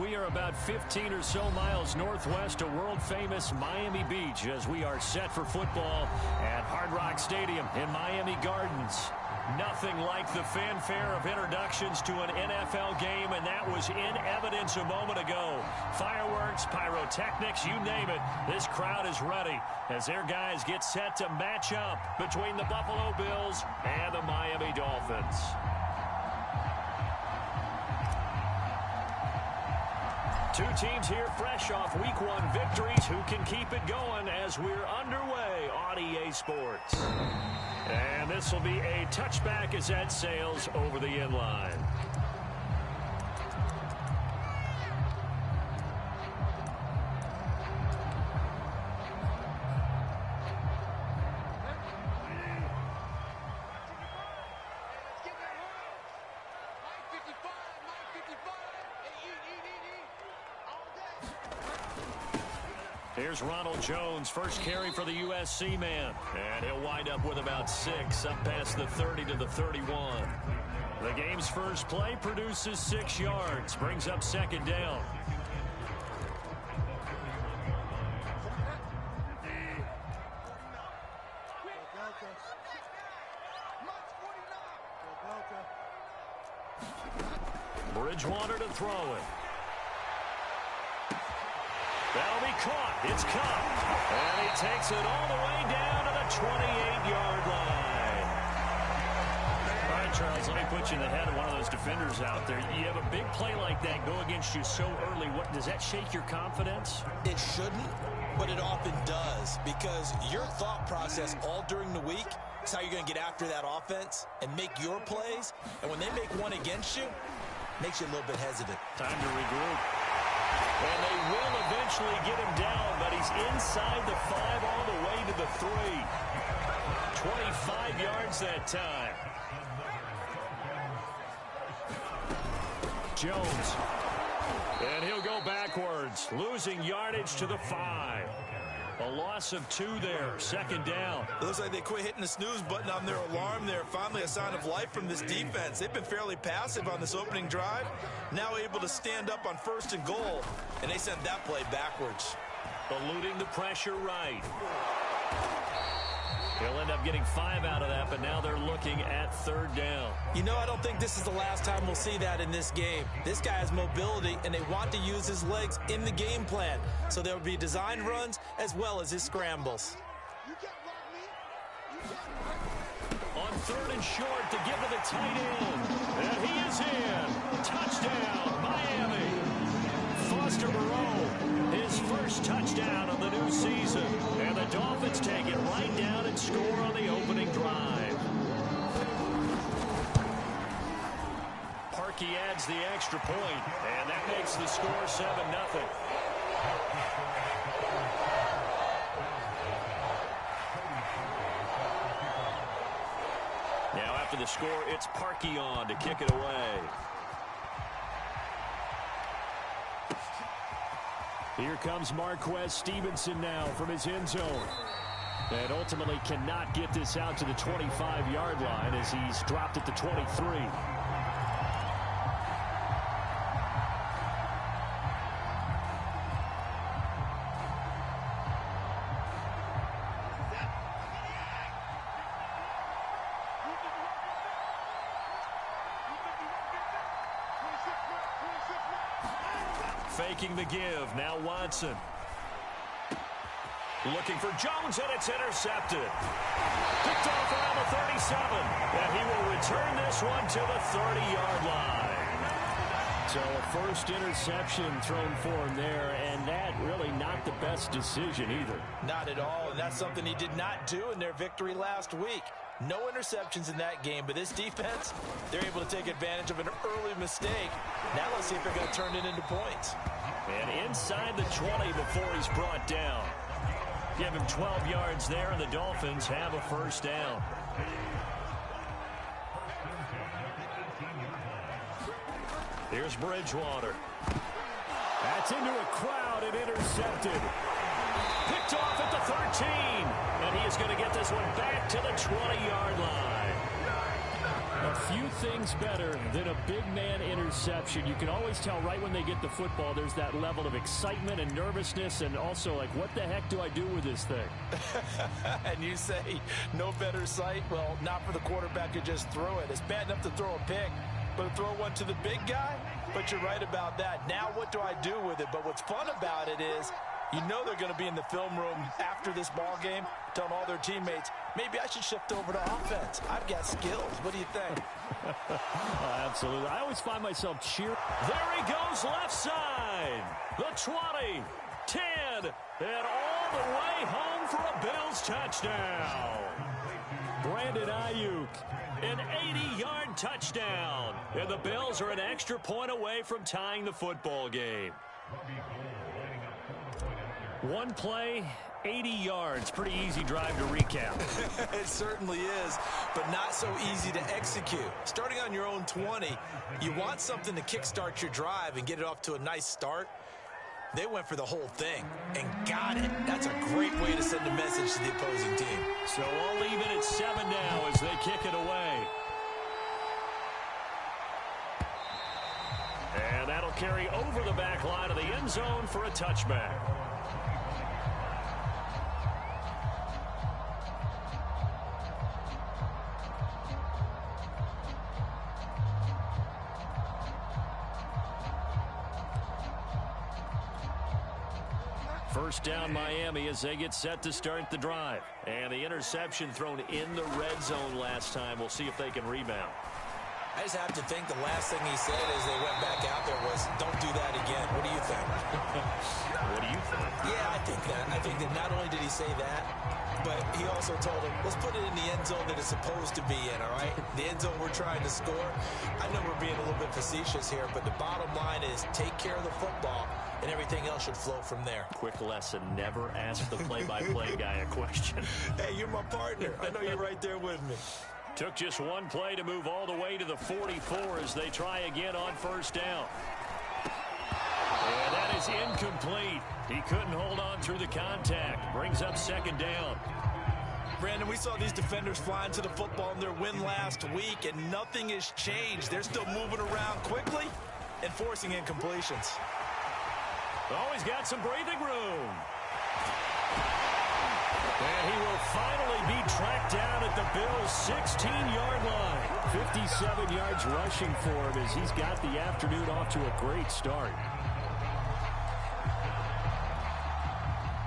We are about 15 or so miles northwest of world-famous Miami Beach as we are set for football at Hard Rock Stadium in Miami Gardens. Nothing like the fanfare of introductions to an NFL game, and that was in evidence a moment ago. Fireworks, pyrotechnics, you name it. This crowd is ready as their guys get set to match up between the Buffalo Bills and the Miami Dolphins. Two teams here fresh off Week 1 victories. Who can keep it going as we're underway on EA Sports? And this will be a touchback as that sails over the end line. Here's Ronald Jones, first carry for the USC man. And he'll wind up with about 6, up past the 30 to the 31. The game's first play produces 6 yards, brings up second down. Bridgewater to throw it. That'll be caught. It's caught. And he takes it all the way down to the 28-yard line. All right, Charles, let me put you in the head of one of those defenders out there. You have a big play like that go against you so early. What does that shake your confidence? It shouldn't, but it often does, because your thought process all during the week is how you're going to get after that offense and make your plays. And when they make one against you, it makes you a little bit hesitant. Time to regroup. And they will eventually get him down, but he's inside the 5 all the way to the 3. 25 yards that time. Jones. And he'll go backwards, losing yardage to the 5. A loss of 2 there, second down. It looks like they quit hitting the snooze button on their alarm there. Finally a sign of life from this defense. They've been fairly passive on this opening drive. Now able to stand up on 1st and goal, and they sent that play backwards. Eluding the pressure right. He'll end up getting 5 out of that, but now they're looking at 3rd down. You know, I don't think this is the last time we'll see that in this game. This guy has mobility, and they want to use his legs in the game plan. So there will be designed runs as well as his scrambles. On 3rd and short to give to the tight end. And he is in. Touchdown, Miami. Foster Moreau, his first touchdown of the new season. And the Dolphins take it right down and score on the opening drive. Parkey adds the extra point, and that makes the score 7-0. Now after the score, it's Parkey on to kick it away. Here comes Marquez Stevenson now from his end zone. And ultimately cannot get this out to the 25-yard line as he's dropped at the 23. Faking the give. Now Watson. Looking for Jones, and it's intercepted. Picked off around the 37. And he will return this one to the 30-yard line. So a first interception thrown for him there, and that really not the best decision either. Not at all, and that's something he did not do in their victory last week. No interceptions in that game, but this defense, they're able to take advantage of an early mistake. Now let's see if they're going to turn it into points. And inside the 20 before he's brought down. Give him 12 yards there, and the Dolphins have a first down. Here's Bridgewater. That's into a crowd and intercepted. Picked off at the 13. And he is going to get this one back to the 20-yard line. A few things better than a big man interception. You can always tell right when they get the football, there's that level of excitement and nervousness, and also like, what the heck do I do with this thing? And you say no better sight? Well, not for the quarterback to just throw it. It's bad enough to throw a pick, but to throw one to the big guy? But you're right about that. Now what do I do with it? But what's fun about it is you know they're going to be in the film room after this ball game telling all their teammates, maybe I should shift over to offense. I've got skills. What do you think? Absolutely. I always find myself cheering. There he goes left side. The 20, 10, and all the way home for a Bills touchdown. Brandon Ayuk, an 80-yard touchdown. And the Bills are an extra point away from tying the football game. One play, 80 yards. Pretty easy drive to recap. It certainly is, but not so easy to execute. Starting on your own 20, you want something to kickstart your drive and get it off to a nice start. They went for the whole thing and got it. That's a great way to send a message to the opposing team. So we'll leave it at 7 now as they kick it away. And that'll carry over the back line of the end zone for a touchback. First down Miami as they get set to start the drive. And the interception thrown in the red zone last time. We'll see if they can rebound. I just have to think the last thing he said as they went back out there was, don't do that again. What do you think? What do you think? Yeah, I think that. I think that not only did he say that, but he also told him, let's put it in the end zone that it's supposed to be in, all right? The end zone we're trying to score. I know we're being a little bit facetious here, but the bottom line is take care of the football, and everything else should flow from there. Quick lesson, never ask the play-by-play guy a question. Hey, you're my partner. I know you're right there with me. Took just one play to move all the way to the 44 as they try again on first down. And that is incomplete. He couldn't hold on through the contact. Brings up second down. Brandon, we saw these defenders flying to the football in their win last week, and nothing has changed. They're still moving around quickly and forcing incompletions. Oh, he's got some breathing room. And he will finally be tracked down at the Bills' 16-yard line. 57 yards rushing for him as he's got the afternoon off to a great start.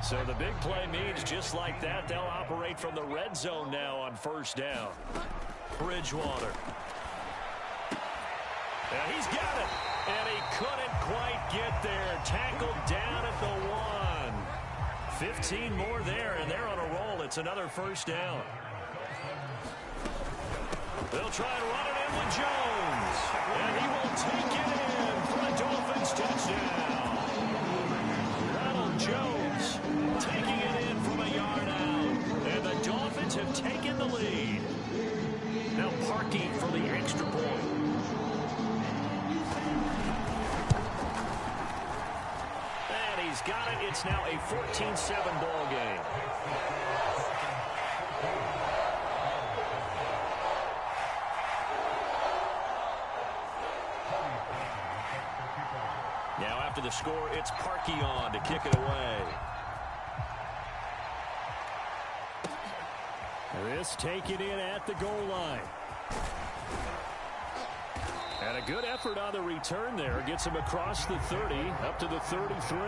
So the big play means just like that, they'll operate from the red zone now on first down. Bridgewater. And he's got it. And he couldn't quite get there. Tackled down at the 1. 15 more there, and they're on a roll. It's another first down. They'll try and run it in with Jones. And he will take it in for a Dolphins touchdown. Ronald Jones taking it in from a yard out. And the Dolphins have taken the lead. Now Parkey for the extra point. He's got it. It's now a 14-7 ball game. Now after the score, it's Parkey on to kick it away. This taken in at the goal line. And a good effort on the return there. Gets him across the 30, up to the 33.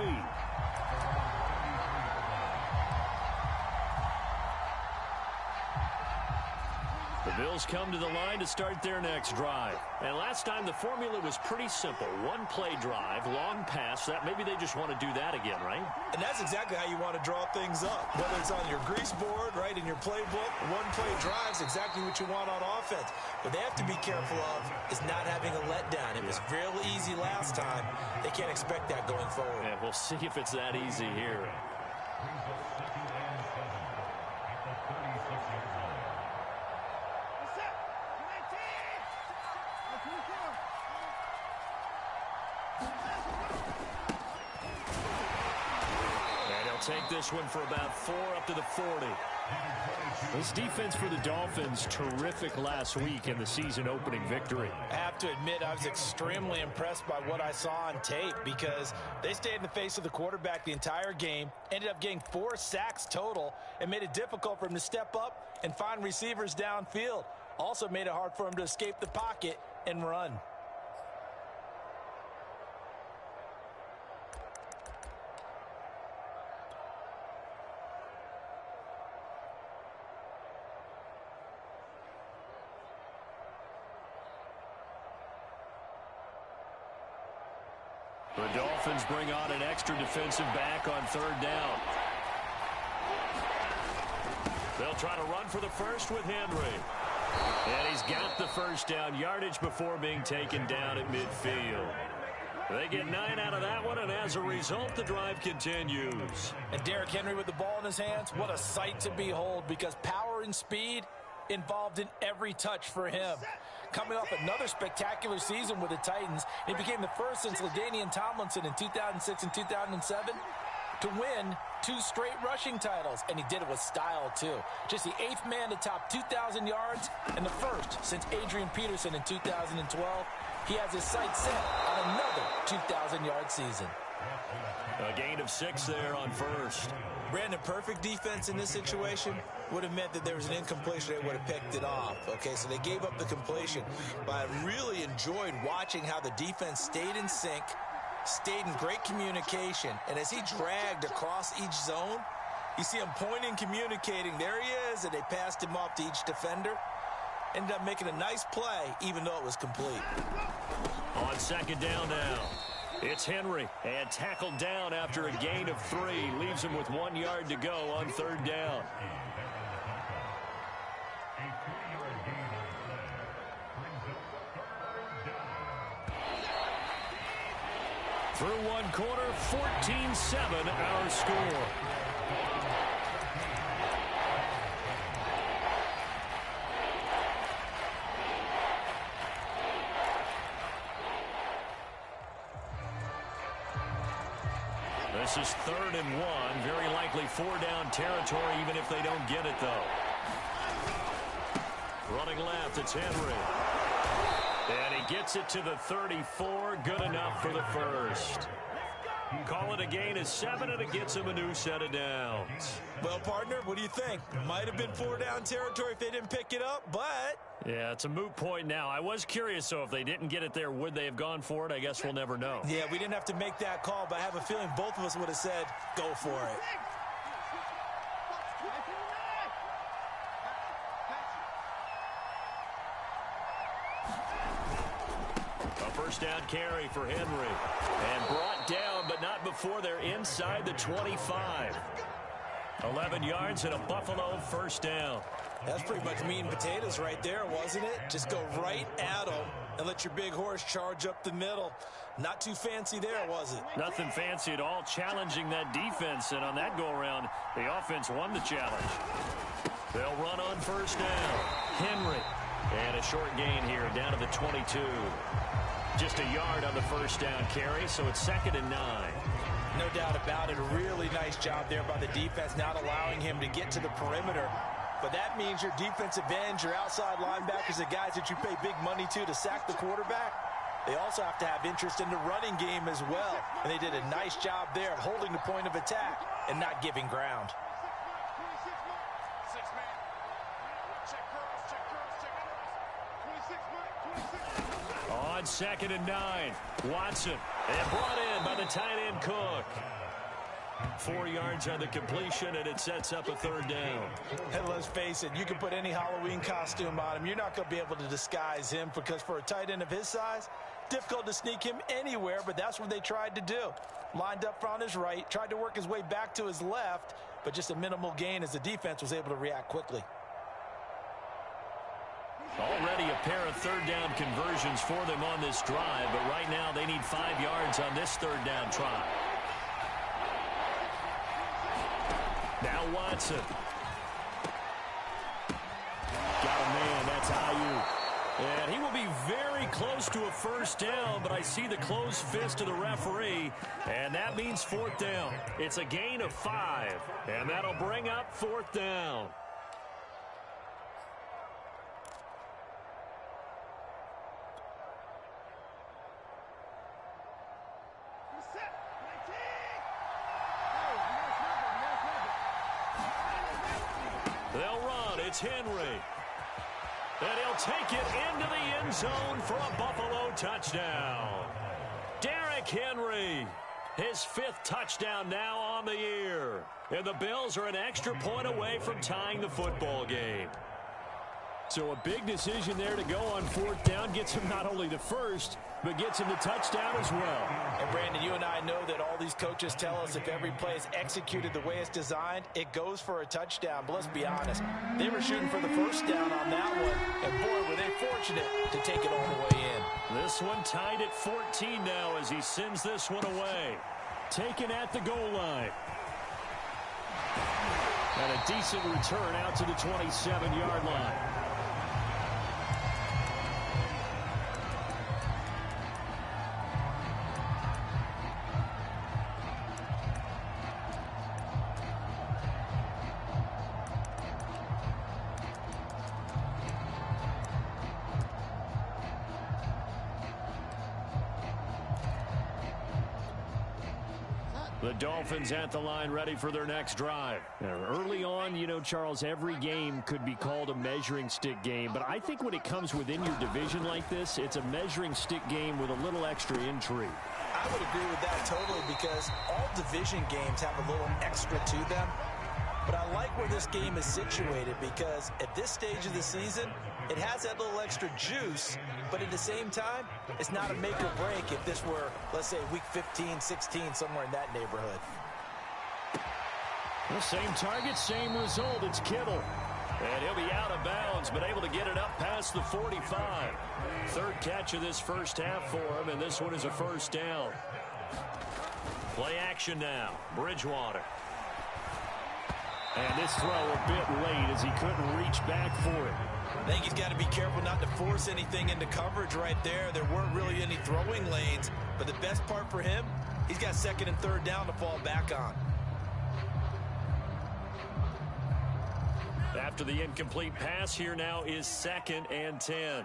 The Bills come to the line to start their next drive. And last time the formula was pretty simple. One play drive, long pass. That maybe they just want to do that again, right? And that's exactly how you want to draw things up. Whether it's on your grease board, right, in your playbook, one play drive is exactly what you want on offense. What they have to be careful of is not having a letdown. It was real easy last time. They can't expect that going forward. Yeah, we'll see if it's that easy here. Take this one for about 4 up to the 40. This defense for the Dolphins, terrific last week in the season-opening victory. I have to admit, I was extremely impressed by what I saw on tape because they stayed in the face of the quarterback the entire game, ended up getting 4 sacks total, and made it difficult for him to step up and find receivers downfield. Also made it hard for him to escape the pocket and run. The Dolphins bring on an extra defensive back on 3rd down. They'll try to run for the first with Henry. And he's got the first down yardage before being taken down at midfield. They get 9 out of that one, and as a result, the drive continues. And Derrick Henry with the ball in his hands, what a sight to behold, because power and speed involved in every touch for him. Coming off another spectacular season with the Titans, he became the first since LaDainian Tomlinson in 2006 and 2007 to win 2 straight rushing titles, and he did it with style too. Just the 8th man to top 2,000 yards and the first since Adrian Peterson in 2012. He has his sights set on another 2,000-yard season. A gain of 6 there on first. Brandon, perfect defense in this situation would have meant that there was an incompletion. They would have picked it off. Okay, so they gave up the completion. But I really enjoyed watching how the defense stayed in sync, stayed in great communication. And as he dragged across each zone, you see him pointing, communicating. There he is, and they passed him off to each defender. Ended up making a nice play, even though it was complete. On 2nd down now. It's Henry, and tackled down after a gain of 3. Leaves him with 1 yard to go on 3rd down. Through 1 quarter, 14-7 our score. This is 3rd and 1. Very likely 4-down territory, even if they don't get it, though. Running left, it's Henry. And he gets it to the 34. Good enough for the first. Call it a gain of 7, and it gets him a new set of downs. Well, partner, what do you think? Might have been 4-down territory if they didn't pick it up, but... Yeah, it's a moot point now. I was curious, so if they didn't get it there, would they have gone for it? I guess we'll never know. Yeah, we didn't have to make that call, but I have a feeling both of us would have said, go for it. A first down carry for Henry. And brought down, but not before they're inside the 25. 11 yards and a Buffalo first down. That's pretty much meat and potatoes right there, wasn't it? Just go right at them and let your big horse charge up the middle. Not too fancy there, was it? Nothing fancy at all, challenging that defense. And on that go-around, the offense won the challenge. They'll run on first down. Henry. And a short gain here, down to the 22. Just a yard on the first down carry, so it's 2nd and 9. No doubt about it. A really nice job there by the defense, not allowing him to get to the perimeter. But that means your defensive ends, your outside linebackers, the guys that you pay big money to sack the quarterback, they also have to have interest in the running game as well. And they did a nice job there of holding the point of attack and not giving ground. On 2nd and 9, Watson. And brought in by the tight end Cook. 4 yards on the completion, and it sets up a 3rd down. And let's face it, you can put any Halloween costume on him. You're not going to be able to disguise him because for a tight end of his size, difficult to sneak him anywhere, but that's what they tried to do. Lined up on his right, tried to work his way back to his left, but just a minimal gain as the defense was able to react quickly. Already a pair of 3rd down conversions for them on this drive, but right now they need 5 yards on this 3rd down try. Now Watson. Got a man, that's Ayuk. And he will be very close to a first down, but I see the closed fist of the referee, and that means fourth down. It's a gain of 5, and that'll bring up fourth down. They'll run. It's Henry. And he'll take it into the end zone for a Buffalo touchdown. Derrick Henry, his 5th touchdown now on the year. And the Bills are an extra point away from tying the football game. So a big decision there to go on fourth down. Gets him not only the first, but gets him the touchdown as well. And Brandon, you and I know that all these coaches tell us if every play is executed the way it's designed, it goes for a touchdown. But let's be honest, they were shooting for the first down on that one, and boy, were they fortunate to take it all the way in. This one tied at 14 now as he sends this one away. Taken at the goal line. And a decent return out to the 27-yard line. The Dolphins at the line ready for their next drive. Now, early on, you know, Charles, every game could be called a measuring stick game. But I think when it comes within your division like this, it's a measuring stick game with a little extra intrigue. I would agree with that totally because all division games have a little extra to them. But I like where this game is situated because at this stage of the season, it has that little extra juice, but at the same time, it's not a make or break if this were, let's say, week 15, 16, somewhere in that neighborhood. The same target, same result. It's Kittle. And he'll be out of bounds, but able to get it up past the 45. 3rd catch of this first half for him, and this one is a first down. Play action now. Bridgewater. And this throw a bit late as he couldn't reach back for it. I think he's got to be careful not to force anything into coverage right there. There weren't really any throwing lanes, but the best part for him, he's got 2nd and 3rd down to fall back on. After the incomplete pass, here now is 2nd and 10.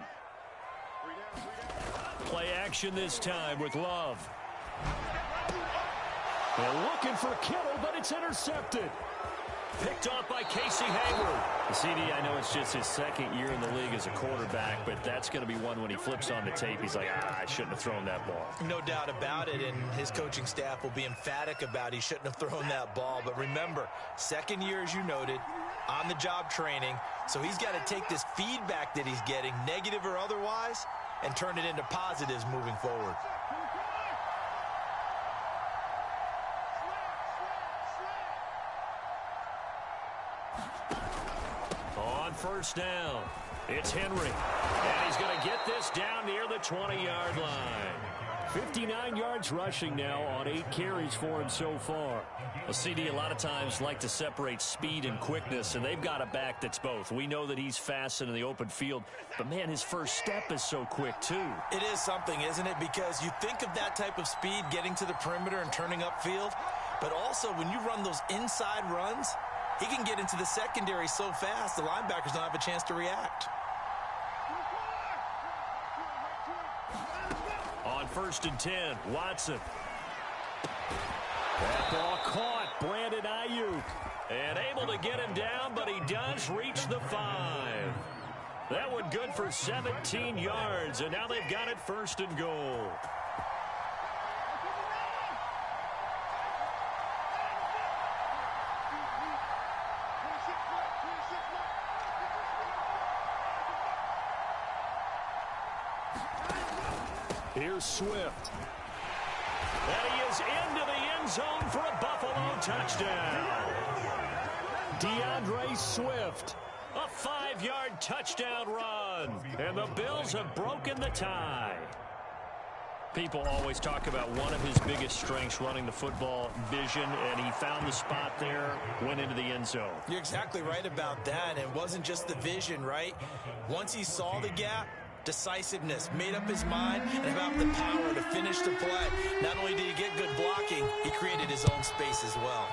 Play action this time with Love. They're looking for Kittle, but it's intercepted. Picked off by Casey Hayward. CD, I know it's just his 2nd year in the league as a quarterback, but that's going to be one when he flips on the tape. He's like, I shouldn't have thrown that ball. No doubt about it, and his coaching staff will be emphatic about he shouldn't have thrown that ball. But remember, 2nd year, as you noted, on-the-job training, so he's got to take this feedback that he's getting, negative or otherwise, and turn it into positives moving forward. First down. It's Henry. And he's going to get this down near the 20-yard line. 59 yards rushing now on 8 carries for him so far. Well, CD, a lot of times like to separate speed and quickness, and they've got a back that's both. We know that he's fast in the open field, but, man, his first step is so quick, too. It is something, isn't it? Because you think of that type of speed getting to the perimeter and turning upfield, but also when you run those inside runs, he can get into the secondary so fast, the linebackers don't have a chance to react. On 1st and 10, Watson. That ball caught. Brandon Ayuk. And able to get him down, but he does reach the 5. That one good for 17 yards, and now they've got it 1st and goal. Here's Swift. And he is into the end zone for a Buffalo touchdown. DeAndre Swift, a 5-yard touchdown run. And the Bills have broken the tie. People always talk about one of his biggest strengths, running the football, vision, and he found the spot there, went into the end zone. You're exactly right about that. It wasn't just the vision, right? Once he saw the gap, decisiveness, made up his mind, and about the power to finish the play. Not only did he get good blocking, he created his own space as well.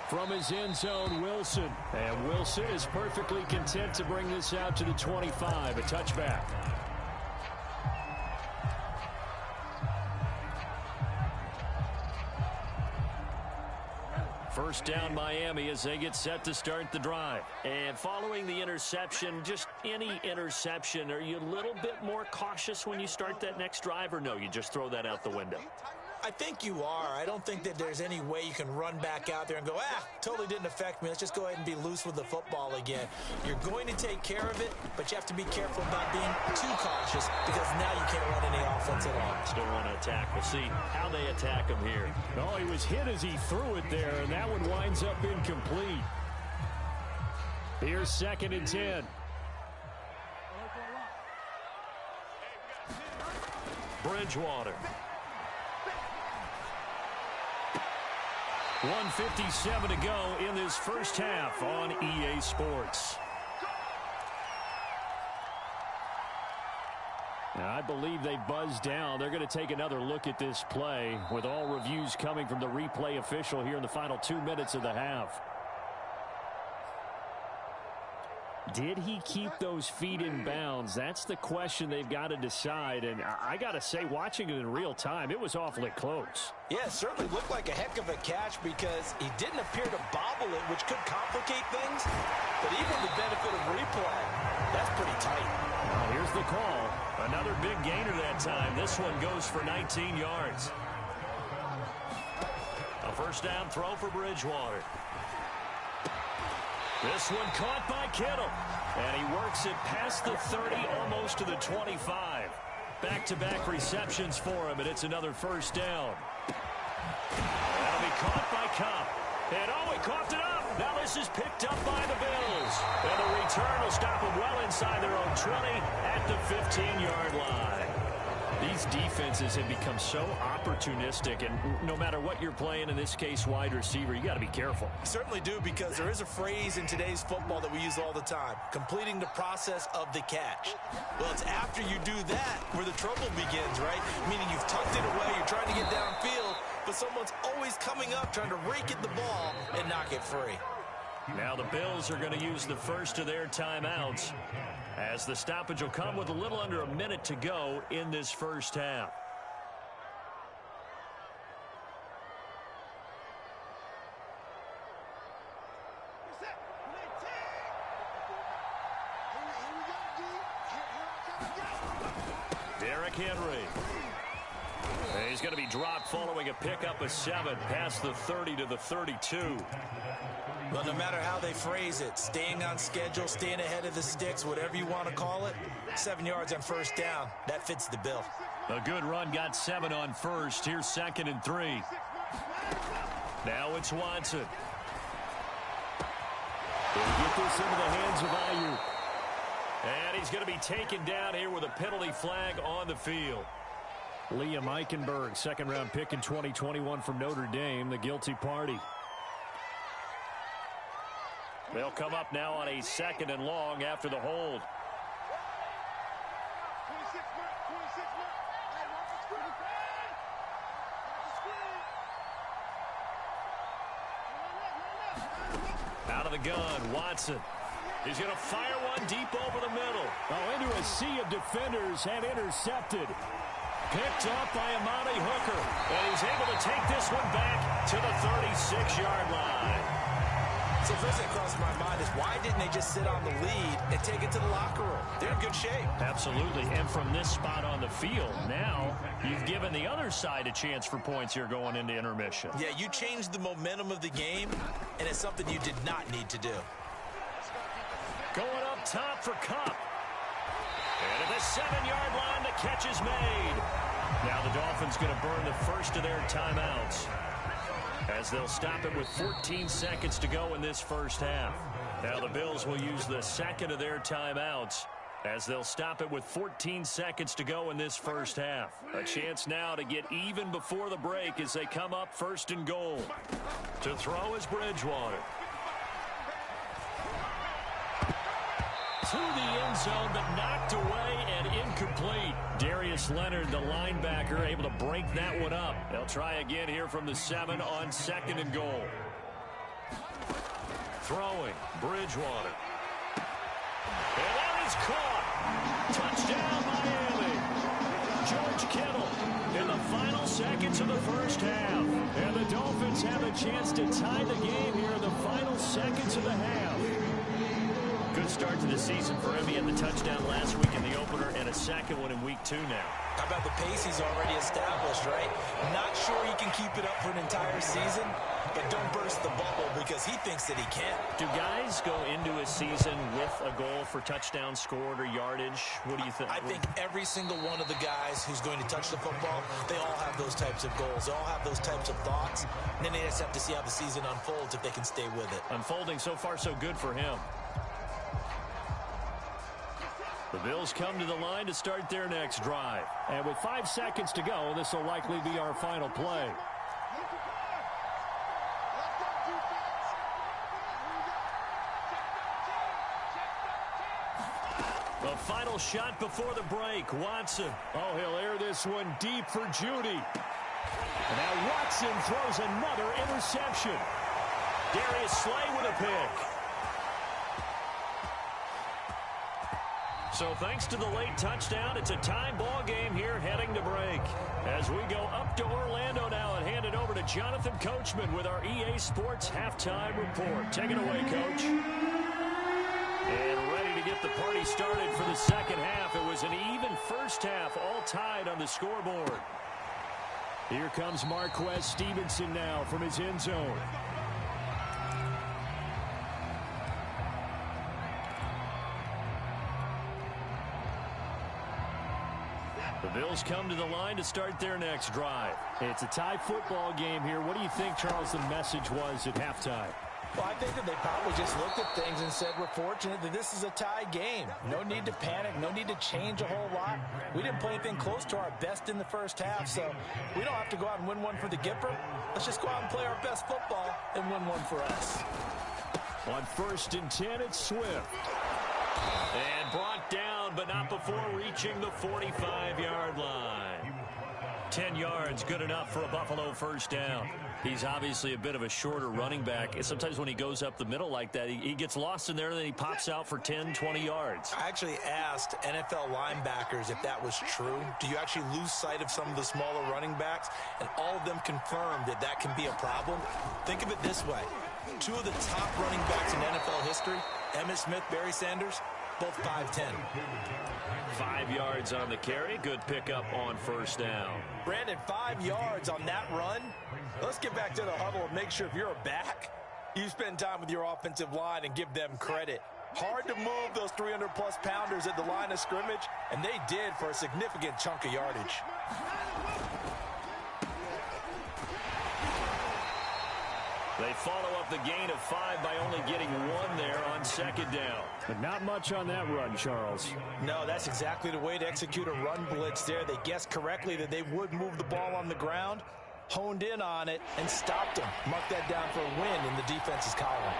From his end zone, Wilson. And Wilson is perfectly content to bring this out to the 25, a touchback. First down, Miami, as they get set to start the drive. And following the interception, just any interception, are you a little bit more cautious when you start that next drive, or no, you just throw that out the window? I think you are. I don't think that there's any way you can run back out there and go, totally didn't affect me. Let's just go ahead and be loose with the football again. You're going to take care of it, but you have to be careful about being too cautious because now you can't run any offense at all. Still want to attack. We'll see how they attack him here. Oh, he was hit as he threw it there, and that one winds up incomplete. Here's 2nd and 10. Bridgewater. 1:57 to go in this first half on EA Sports. Now, I believe they buzzed down. They're going to take another look at this play with all reviews coming from the replay official here in the final 2 minutes of the half. Did he keep those feet in bounds? That's the question they've got to decide. And I got to say, watching it in real time, it was awfully close. Yeah, it certainly looked like a heck of a catch because he didn't appear to bobble it, which could complicate things. But even with the benefit of replay, that's pretty tight. Well, here's the call. Another big gainer that time. This one goes for 19 yards. A first down throw for Bridgewater. This one caught by Kittle. And he works it past the 30, almost to the 25. Back-to-back receptions for him, and it's another first down. That'll be caught by Cobb. And he coughed it up. Now this is picked up by the Bills. And the return will stop them well inside their own 20 at the 15-yard line. These defenses have become so opportunistic, and no matter what you're playing, in this case wide receiver, you got to be careful. You certainly do, because there is a phrase in today's football that we use all the time, completing the process of the catch. Well, it's after you do that where the trouble begins, right? Meaning you've tucked it away, you're trying to get downfield, but someone's always coming up trying to rake at the ball and knock it free. Now the Bills are going to use the first of their timeouts, as the stoppage will come with a little under a minute to go in this first half. Derrick Henry. He's going to be dropped following a pickup of 7 past the 30 to the 32. Well, no matter how they phrase it, staying on schedule, staying ahead of the sticks, whatever you want to call it, 7 yards on first down, that fits the bill. A good run got 7 on first. Here's 2nd and 3. Now it's Watson. He'll get this into the hands of Ayuk. And he's going to be taken down here with a penalty flag on the field. Liam Eichenberg, second-round pick in 2021 from Notre Dame, the guilty party. They'll come up now on a 2nd and long after the hold. Out of the gun, Watson. He's going to fire one deep over the middle. Oh, into a sea of defenders and intercepted. Picked up by Amani Hooker. And he's able to take this one back to the 36-yard line. So first thing that crossed my mind is, why didn't they just sit on the lead and take it to the locker room? They're in good shape. Absolutely. And from this spot on the field, now you've given the other side a chance for points here going into intermission. Yeah, you changed the momentum of the game, and it's something you did not need to do. Going up top for Kupp. And at the 7-yard line, the catch is made. Now the Dolphins going to burn the first of their timeouts, as they'll stop it with 14 seconds to go in this first half. Now the Bills will use the second of their timeouts, as they'll stop it with 14 seconds to go in this first half. A chance now to get even before the break as they come up 1st and goal. To throw is Bridgewater. to the end zone, but knocked away and incomplete. Darius Leonard, the linebacker, able to break that one up. They'll try again here from the 7 on 2nd and goal. Throwing, Bridgewater. And that is caught. Touchdown, Miami. George Kittle in the final seconds of the first half. And the Dolphins have a chance to tie the game here in the final seconds of the half. Good start to the season for him. He had the touchdown last week in the opener and a second one in week 2 now. How about the pace he's already established, right? Not sure he can keep it up for an entire season, but don't burst the bubble because he thinks that he can. Do guys go into a season with a goal for touchdowns scored or yardage? What do you think? I think every single one of the guys who's going to touch the football, they all have those types of goals. They all have those types of thoughts. And then they just have to see how the season unfolds if they can stay with it. Unfolding so far so good for him. The Bills come to the line to start their next drive. And with 5 seconds to go, this will likely be our final play. The final shot before the break. Watson. Oh, he'll air this one deep for Judy. And now Watson throws another interception. Darius Slay with a pick. So thanks to the late touchdown, it's a tie ball game here heading to break. As we go up to Orlando now and hand it over to Jonathan Coachman with our EA Sports Halftime Report. Take it away, Coach. And ready to get the party started for the second half. It was an even first half, all tied on the scoreboard. Here comes Marquez Stevenson now from his end zone. The Bills come to the line to start their next drive. It's a tie football game here. What do you think, Charles, the message was at halftime? Well, I think that they probably just looked at things and said, we're fortunate that this is a tie game. No need to panic. No need to change a whole lot. We didn't play anything close to our best in the first half, so we don't have to go out and win one for the Gipper. Let's just go out and play our best football and win one for us. On 1st and 10, it's Swift. And brought down, but not before reaching the 45-yard line. 10 yards, good enough for a Buffalo first down. He's obviously a bit of a shorter running back. And sometimes when he goes up the middle like that, he gets lost in there, and then he pops out for 10, 20 yards. I actually asked NFL linebackers if that was true. Do you actually lose sight of some of the smaller running backs? And all of them confirmed that that can be a problem. Think of it this way. 2 of the top running backs in NFL history, Emmitt Smith, Barry Sanders, both 5'10". 5 yards on the carry. Good pickup on first down. Brandon, 5 yards on that run. Let's get back to the huddle and make sure if you're a back, you spend time with your offensive line and give them credit. Hard to move those 300-plus pounders at the line of scrimmage, and they did for a significant chunk of yardage. They follow up the gain of 5 by only getting 1 there on 2nd down. But not much on that run, Charles. No, that's exactly the way to execute a run blitz there. They guessed correctly that they would move the ball on the ground, honed in on it, and stopped them. Mark that down for a win in the defense's column.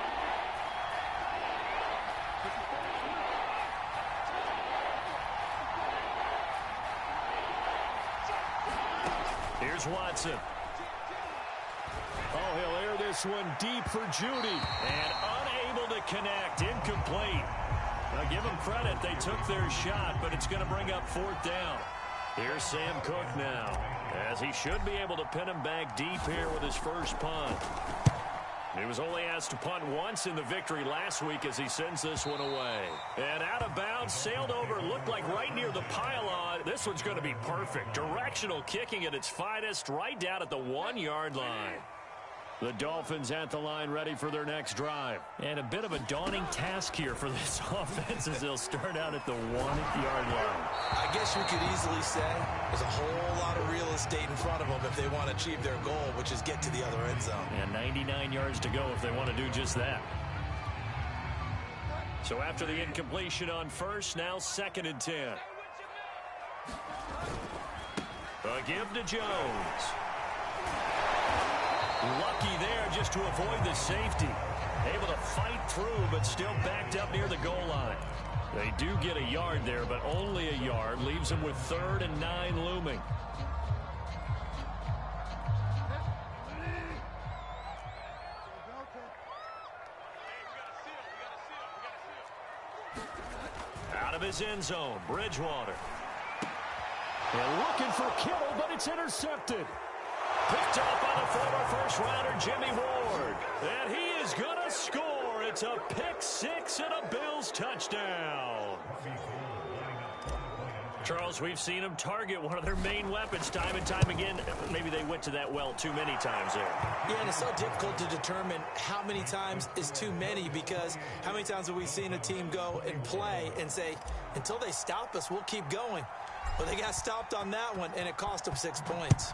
Here's Watson. Oh, he'll air this one deep for Judy. And unable to connect. Incomplete. Now, give them credit. They took their shot, but it's going to bring up 4th down. Here's Sam Cook now, as he should be able to pin him back deep here with his first punt. He was only asked to punt once in the victory last week as he sends this one away. And out of bounds, sailed over, looked like right near the pylon. This one's going to be perfect. Directional kicking at its finest, right down at the 1-yard line. The Dolphins at the line ready for their next drive. And a bit of a daunting task here for this offense as they'll start out at the 1-yard line. I guess you could easily say there's a whole lot of real estate in front of them if they want to achieve their goal, which is get to the other end zone. And 99 yards to go if they want to do just that. So after the incompletion on first, now 2nd and 10. A give to Jones. Lucky there just to avoid the safety. Able to fight through, but still backed up near the goal line. They do get a yard there, but only a yard. Leaves them with 3rd and 9 looming. Out of his end zone, Bridgewater. They're looking for Kittle, but it's intercepted. Picked up by the former first-rounder Jimmy Ward. And he is going to score. It's a pick-6 and a Bills touchdown. Charles, we've seen them target one of their main weapons time and time again. Maybe they went to that well too many times there. Yeah, and it's so difficult to determine how many times is too many, because how many times have we seen a team go and play and say, until they stop us, we'll keep going. But they got stopped on that one, and it cost them 6 points.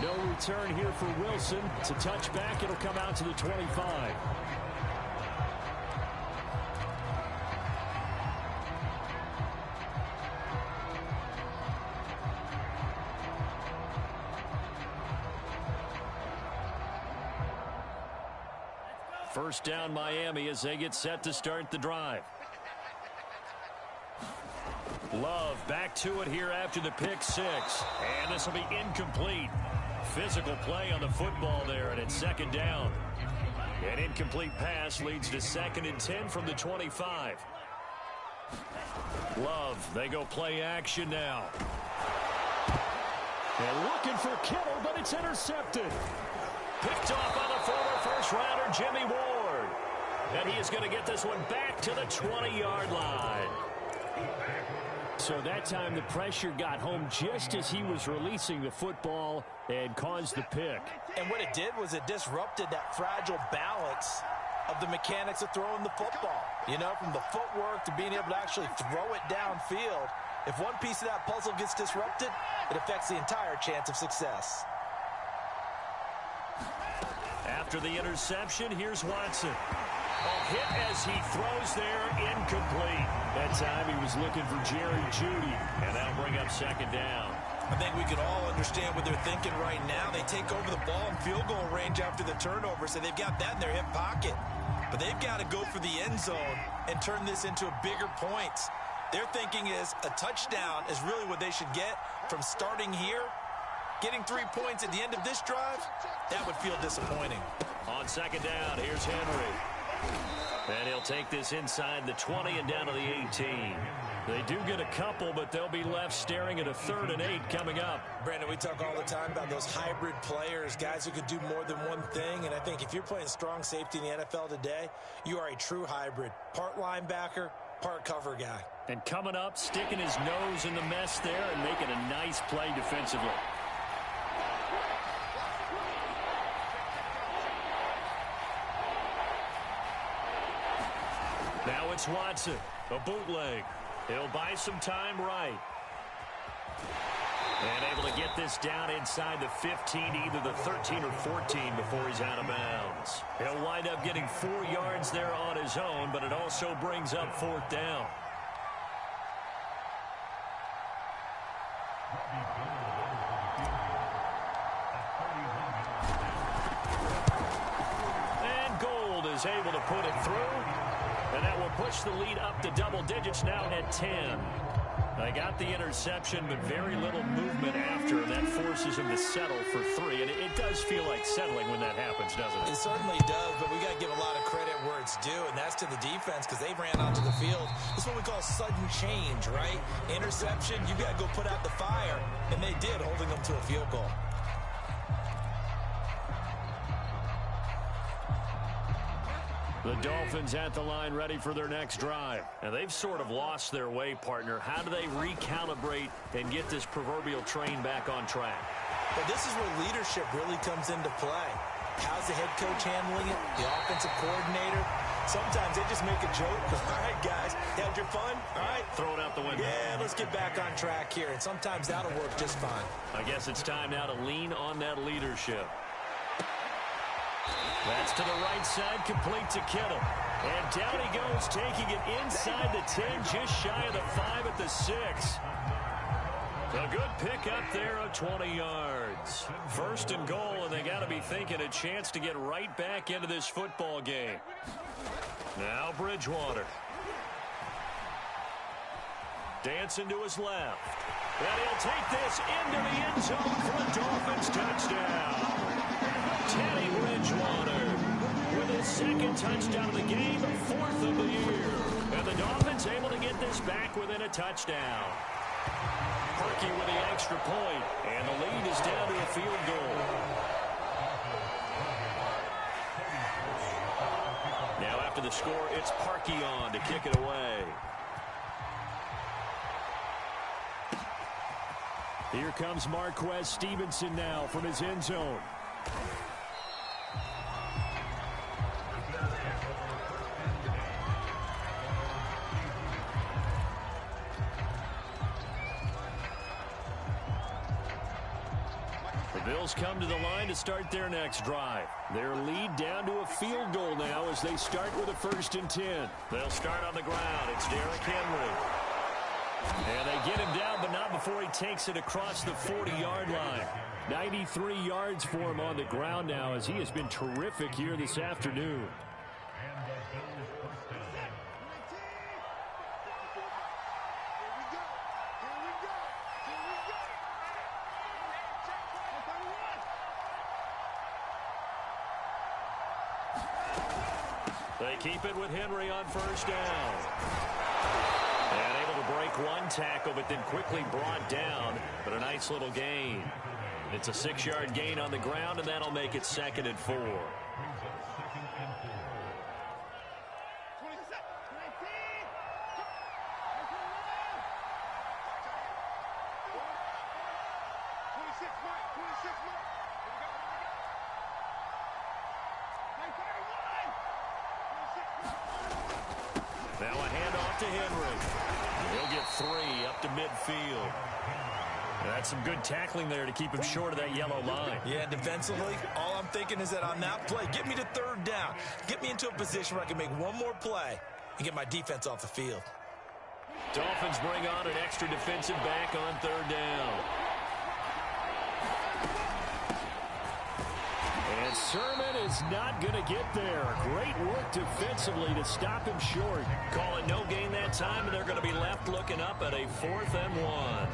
No return here for Wilson. It's a touchback. It'll come out to the 25. First down Miami as they get set to start the drive. Love back to it here after the pick-6. And this will be incomplete. Physical play on the football there, and it's 2nd down. An incomplete pass leads to 2nd and 10 from the 25. Love, they go play action now. They're looking for Kittle, but it's intercepted. Picked off by the former first-rounder Jimmy Ward. And he is going to get this one back to the 20-yard line. So that time the pressure got home just as he was releasing the football and caused the pick. And what it did was it disrupted that fragile balance of the mechanics of throwing the football. You know, from the footwork to being able to actually throw it downfield. If one piece of that puzzle gets disrupted, it affects the entire chance of success. After the interception, here's Watson. A hit as he throws there, incomplete. That time he was looking for Jerry Jeudy, and that'll bring up 2nd down. I think we can all understand what they're thinking right now. They take over the ball in field goal range after the turnover, so they've got that in their hip pocket. But they've got to go for the end zone and turn this into a bigger points. Their thinking is a touchdown is really what they should get from starting here. Getting 3 points at the end of this drive, that would feel disappointing. On 2nd down, here's Henry. And he'll take this inside the 20 and down to the 18. They do get a couple, but they'll be left staring at a 3rd and 8 coming up. Brandon, we talk all the time about those hybrid players, guys who could do more than one thing. And I think if you're playing strong safety in the NFL today, you are a true hybrid. Part linebacker, part cover guy. And coming up, sticking his nose in the mess there and making a nice play defensively. Now it's Watson, a bootleg. He'll buy some time right. And able to get this down inside the 15, either the 13 or 14 before he's out of bounds. He'll wind up getting 4 yards there on his own, but it also brings up 4th down. And Gold is able to put it through. And that will push the lead up to double digits now at 10. They got the interception, but very little movement after, and that forces him to settle for 3. And it does feel like settling when that happens, doesn't it? It certainly does, but we got to give a lot of credit where it's due, and that's to the defense, because they ran onto the field. This is what we call sudden change, right? Interception, you got to go put out the fire, and they did, holding them to a field goal. The Dolphins at the line ready for their next drive. Now, they've sort of lost their way, partner. How do they recalibrate and get this proverbial train back on track? Well, this is where leadership really comes into play. How's the head coach handling it? The offensive coordinator? Sometimes they just make a joke. All right, guys, had your fun? All right. Throw it out the window. Yeah, let's get back on track here. And sometimes that'll work just fine. I guess it's time now to lean on that leadership. That's to the right side, complete to Kittle. And down he goes, taking it inside the 10, just shy of the 5 at the 6. A good pick up there of 20 yards. First and goal, and they got to be thinking a chance to get right back into this football game. Now Bridgewater. Dancing to his left. And he'll take this into the end zone for a Dolphins touchdown. Teddy Bridgewater with his second touchdown of the game, fourth of the year. And the Dolphins able to get this back within a touchdown. Parkey with the extra point, and the lead is down to a field goal. Now after the score, it's Parkey on to kick it away. Here comes Marquez Stevenson now from his end zone. The Bills come to the line to start their next drive. Their lead down to a field goal now as they start with a 1st and 10. They'll start on the ground. It's Derrick Henry. And they get him down, but not before he takes it across the 40-yard line. 93 yards for him on the ground now as he has been terrific here this afternoon. They keep it with Henry on 1st down. And able to break one tackle, but then quickly brought down. But a nice little gain. It's a 6-yard gain on the ground, and that'll make it 2nd and 4. Now a handoff to Henry. He'll get 3 up to midfield. That's some good tackling there to keep him short of that yellow line. Yeah, defensively, all I'm thinking is that on that play, get me to 3rd down. Get me into a position where I can make one more play and get my defense off the field. Dolphins bring on an extra defensive back on 3rd down. And Sermon is not going to get there. Great work defensively to stop him short. Calling no gain that time, and they're going to be left looking up at a 4th and 1.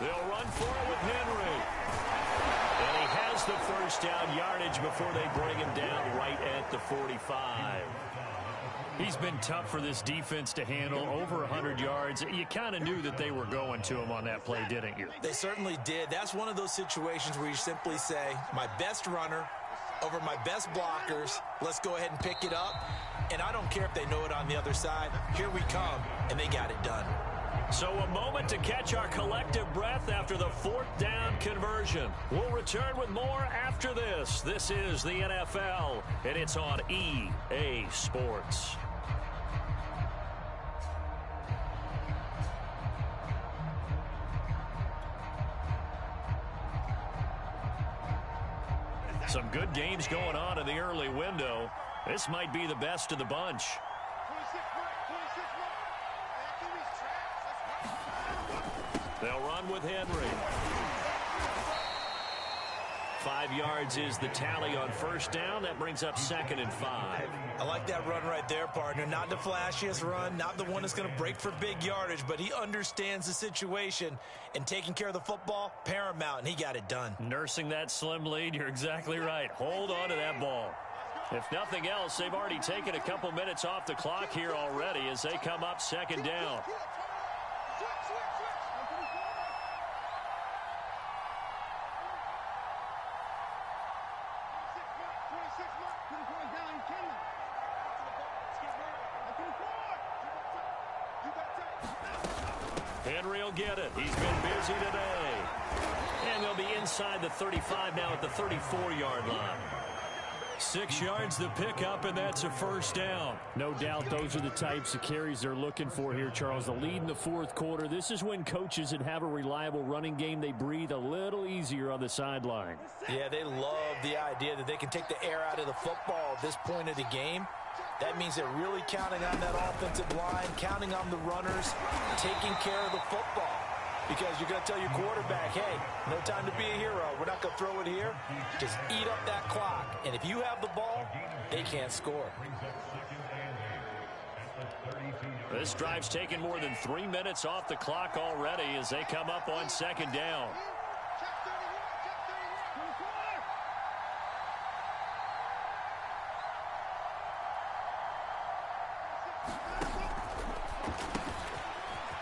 They'll run for it with Henry. And he has the 1st down yardage before they bring him down right at the 45. He's been tough for this defense to handle, over 100 yards. You kind of knew that they were going to him on that play, didn't you? They certainly did. That's one of those situations where you simply say, my best runner over my best blockers. Let's go ahead and pick it up. And I don't care if they know it on the other side. Here we come, and they got it done. So a moment to catch our collective breath after the 4th down conversion. We'll return with more after this. This is the NFL, and it's on EA Sports. Some good games going on in the early window. This might be the best of the bunch. They'll run with Henry. 5 yards is the tally on 1st down. That brings up 2nd and 5. I like that run right there, partner. Not the flashiest run, not the one that's going to break for big yardage, but he understands the situation, and taking care of the football, paramount, and he got it done. Nursing that slim lead, you're exactly right. Hold on to that ball. If nothing else, they've already taken a couple minutes off the clock here already as they come up 2nd down. Henry will get it. He's been busy today. And they'll be inside the 35 now at the 34-yard line. 6 yards the pickup, and that's a first down. No doubt those are the types of carries they're looking for here, Charles. The lead in the fourth quarter. This is when coaches that have a reliable running game, they breathe a little easier on the sideline. Yeah, they love the idea that they can take the air out of the football at this point of the game. That means they're really counting on that offensive line, counting on the runners, taking care of the football. Because you're going to tell your quarterback, hey, no time to be a hero. We're not going to throw it here. Just eat up that clock. And if you have the ball, they can't score. This drive's taken more than 3 minutes off the clock already as they come up on second down.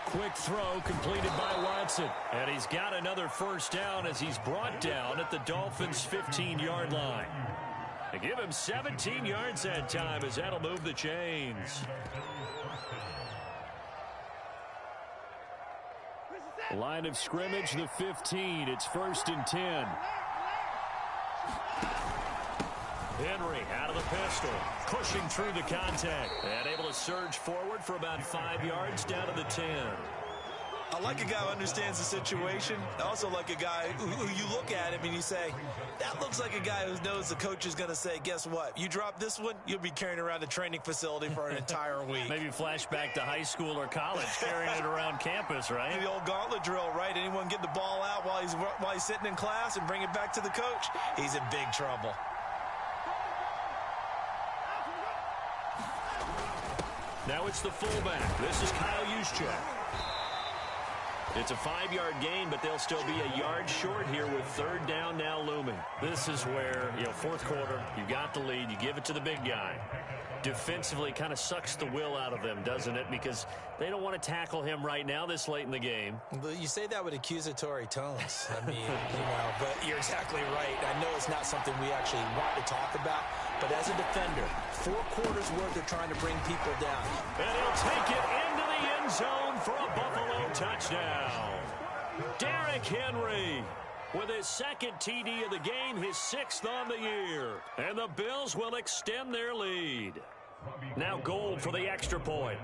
Quick throw completed by Watson. And he's got another first down as he's brought down at the Dolphins' 15-yard line. They give him 17 yards that time as that'll move the chains. Line of scrimmage, the 15. It's 1st and 10. Henry out of the pistol, pushing through the contact, and able to surge forward for about 5 yards down to the 10. I like a guy who understands the situation. I also like a guy who you look at him and you say, that looks like a guy who knows the coach is going to say, guess what? You drop this one, you'll be carrying around a training facility for an entire week. Maybe flashback to high school or college, carrying it around campus, right? The old gauntlet drill, right? Anyone get the ball out while he's sitting in class and bring it back to the coach? He's in big trouble. Now it's the fullback. This is Kyle Juszczyk. It's a 5-yard gain, but they'll still be a yard short here with third down now looming. This is where, fourth quarter, you got the lead, you give it to the big guy. Defensively kind of sucks the will out of them, doesn't it? Because they don't want to tackle him right now this late in the game. But you say that with accusatory tones. I mean, but you're exactly right. I know it's not something we actually want to talk about, but as a defender, 4 quarters worth of trying to bring people down. And he'll take it into the end zone for a Buffalo touchdown. Derrick Henry with his second TD of the game, his 6th on the year. And the Bills will extend their lead. Now Gold for the extra point.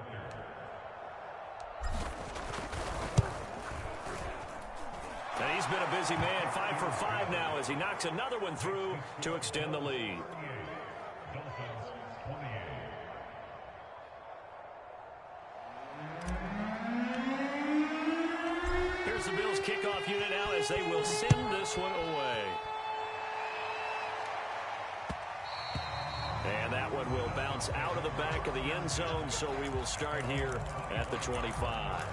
And he's been a busy man, 5 for 5 now as he knocks another one through to extend the lead. Here's the Bills kickoff unit now as they will send this one away. And that one will bounce out of the back of the end zone, so we will start here at the 25.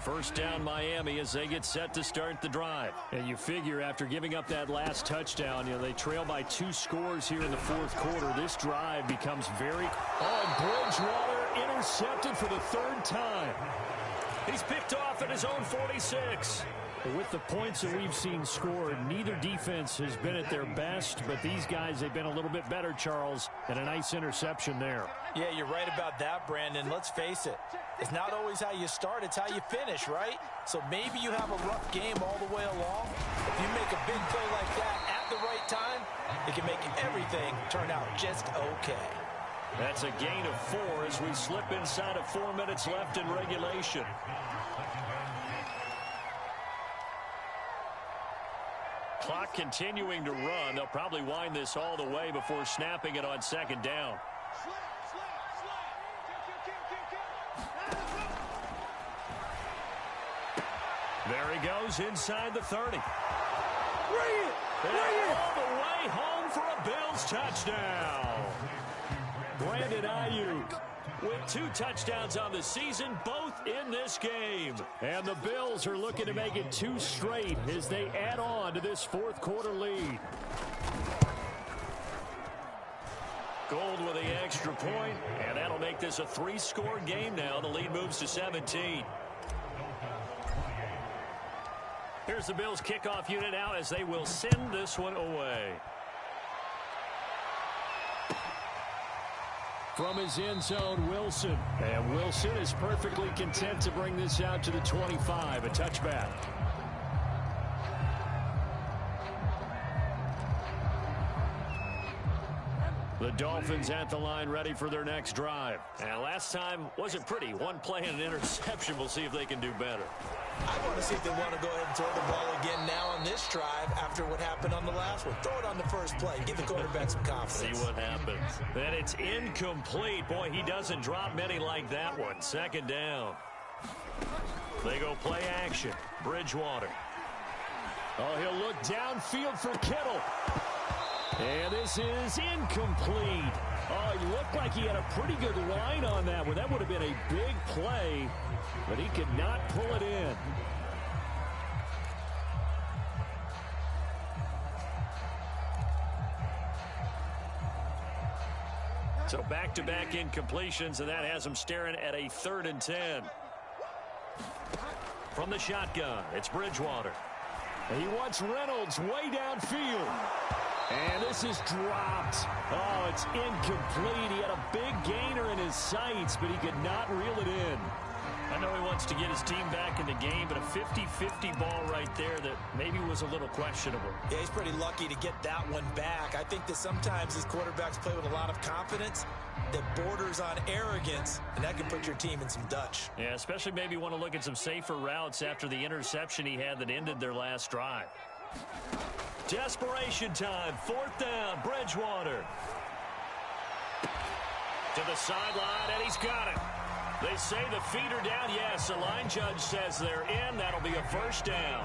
First down Miami as they get set to start the drive. And you figure after giving up that last touchdown, they trail by 2 scores here in the fourth quarter. This drive becomes very... Bridgewater intercepted for the 3rd time. He's picked off at his own 46. With the points that we've seen scored, neither defense has been at their best, but these guys, they've been a little bit better, Charles, and a nice interception there. Yeah, you're right about that, Brandon. Let's face it. It's not always how you start, it's how you finish, right? So maybe you have a rough game all the way along. If you make a big play like that at the right time, it can make everything turn out just okay. That's a gain of 4 as we slip inside of 4 minutes left in regulation. Clock continuing to run. They'll probably wind this all the way before snapping it on second down. There he goes inside the 30. All the way home for a Bills touchdown. Brandon Ayuk with 2 touchdowns on the season, both in this game. And the Bills are looking to make it 2 straight as they add on to this fourth quarter lead. Gold with the extra point, and that'll make this a 3-score game now. The lead moves to 17. Here's the Bills kickoff unit now as they will send this one away. From his end zone, Wilson. And Wilson is perfectly content to bring this out to the 25, a touchback. The Dolphins at the line ready for their next drive. And last time wasn't pretty. One play and an interception. We'll see if they can do better. I want to see if they want to go ahead and throw the ball again now on this drive after what happened on the last one. Throw it on the first play. Give the quarterback some confidence. See what happens. Then it's incomplete. Boy, he doesn't drop many like that one. Second down. They go play action. Bridgewater. Oh, he'll look downfield for Kittle. And this is incomplete. Oh, he looked like he had a pretty good line on that one. That would have been a big play, but he could not pull it in. So back-to-back incompletions, and that has him staring at a 3rd and 10. From the shotgun, it's Bridgewater. And he wants Reynolds way downfield. And this is dropped. Oh, it's incomplete. He had a big gainer in his sights, but he could not reel it in. I know he wants to get his team back in the game, but a 50-50 ball right there that maybe was a little questionable. Yeah, he's pretty lucky to get that one back. I think that sometimes these quarterbacks play with a lot of confidence that borders on arrogance, and that can put your team in some Dutch. Yeah, especially maybe want to look at some safer routes after the interception he had that ended their last drive. Desperation time, 4th down, Bridgewater. To the sideline, and he's got it. They say the feet are down. Yes, the line judge says they're in. That'll be a 1st down.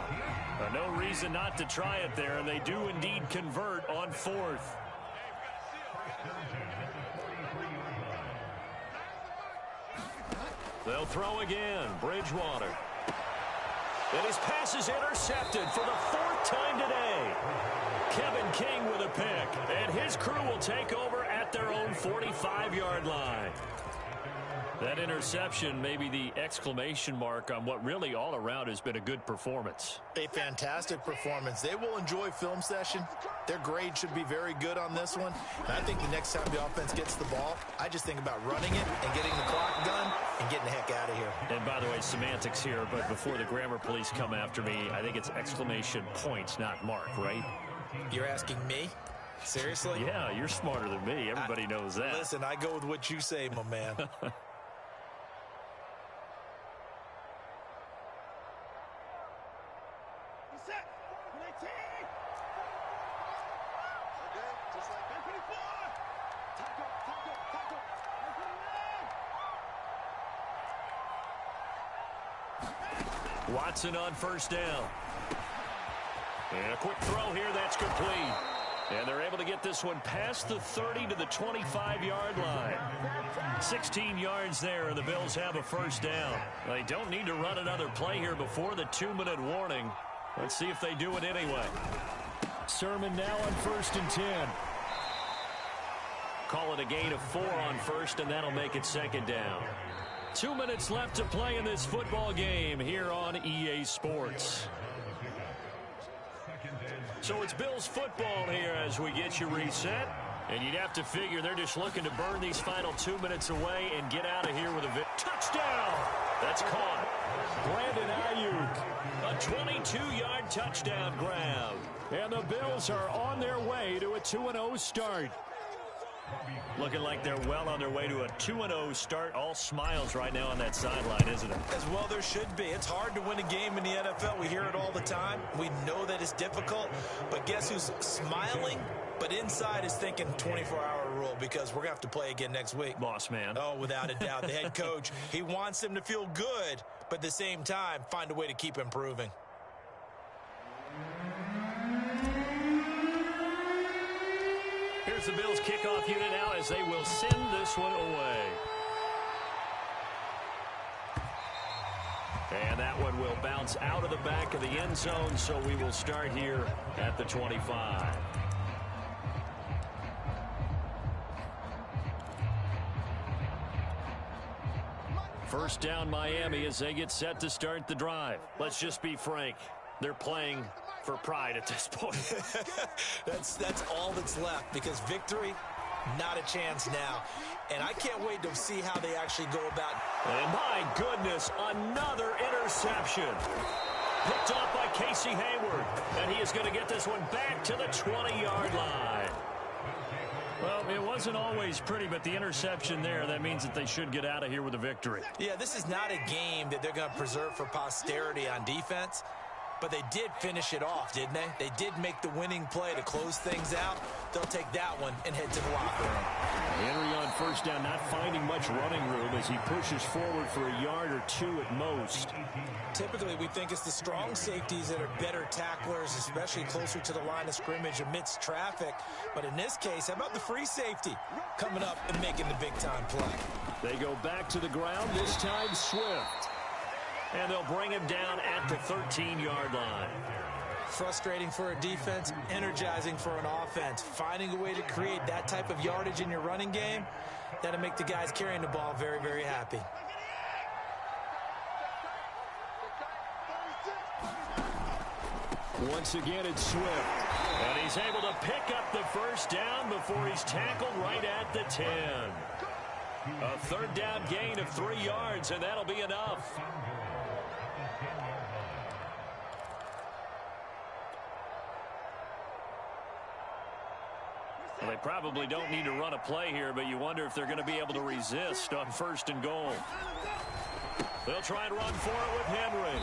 No reason not to try it there, and they do indeed convert on 4th. They'll throw again, Bridgewater. And his pass is intercepted for the 4th time today. Kevin King with a pick, and his crew will take over at their own 45-yard line. That interception may be the exclamation mark on what really all around has been a good performance. A fantastic performance. They will enjoy film session. Their grade should be very good on this one. And I think the next time the offense gets the ball, I just think about running it and getting the clock done and getting the heck out of here. And by the way, semantics here, but before the grammar police come after me, I think it's exclamation point, not mark, right? You're asking me? Seriously? Yeah, you're smarter than me. Everybody knows that. Listen, I go with what you say, my man. Watson on 1st down. And a quick throw here, that's complete. And they're able to get this one past the 30 to the 25-yard line. 16 yards there, and the Bills have a 1st down. They don't need to run another play here before the 2-minute warning. Let's see if they do it anyway. Sermon now on 1st and 10. Call it a gain of 4 on 1st, and that'll make it 2nd down. 2 minutes left to play in this football game here on EA Sports. So it's Bills football here as we get you reset. And you'd have to figure they're just looking to burn these final 2 minutes away and get out of here with a touchdown. That's caught. Brandon Ayuk, a 22-yard touchdown grab. And the Bills are on their way to a 2-0 start. Looking like they're well on their way to a 2-0 start. All smiles right now on that sideline, isn't it? As well there should be. It's hard to win a game in the NFL. We hear it all the time. We know that it's difficult. But guess who's smiling? But inside is thinking 24-hour rule because we're going to have to play again next week. Boss man. Oh, without a doubt. The head coach, he wants them to feel good, but at the same time, find a way to keep improving. Here's the Bills kickoff unit now as they will send this one away. And that one will bounce out of the back of the end zone, so we will start here at the 25. First down Miami as they get set to start the drive. Let's just be frank. They're playing for pride at this point. that's all that's left because victory Not a chance now. And I can't wait to see how they actually go about. And my goodness, another interception. Picked off by Casey Hayward. And he is going to get this one back to the 20-yard line. Well, it wasn't always pretty, but the interception there, that means that they should get out of here with a victory. Yeah, this is not a game that they're going to preserve for posterity on defense. But they did finish it off, didn't they? They did make the winning play to close things out. They'll take that one and head to the locker room. Henry on first down, not finding much running room as he pushes forward for a yard or two at most. Typically, we think it's the strong safeties that are better tacklers, especially closer to the line of scrimmage amidst traffic. But in this case, how about the free safety coming up and making the big-time play? They go back to the ground, this time Swift. And they'll bring him down at the 13-yard line. Frustrating for a defense, energizing for an offense. Finding a way to create that type of yardage in your running game, that'll make the guys carrying the ball very, very happy. Once again, it's Swift. And he's able to pick up the first down before he's tackled right at the 10. A third down gain of 3 yards, and that'll be enough. Well, they probably don't need to run a play here, but you wonder if they're going to be able to resist on first and goal. They'll try and run for it with Henry.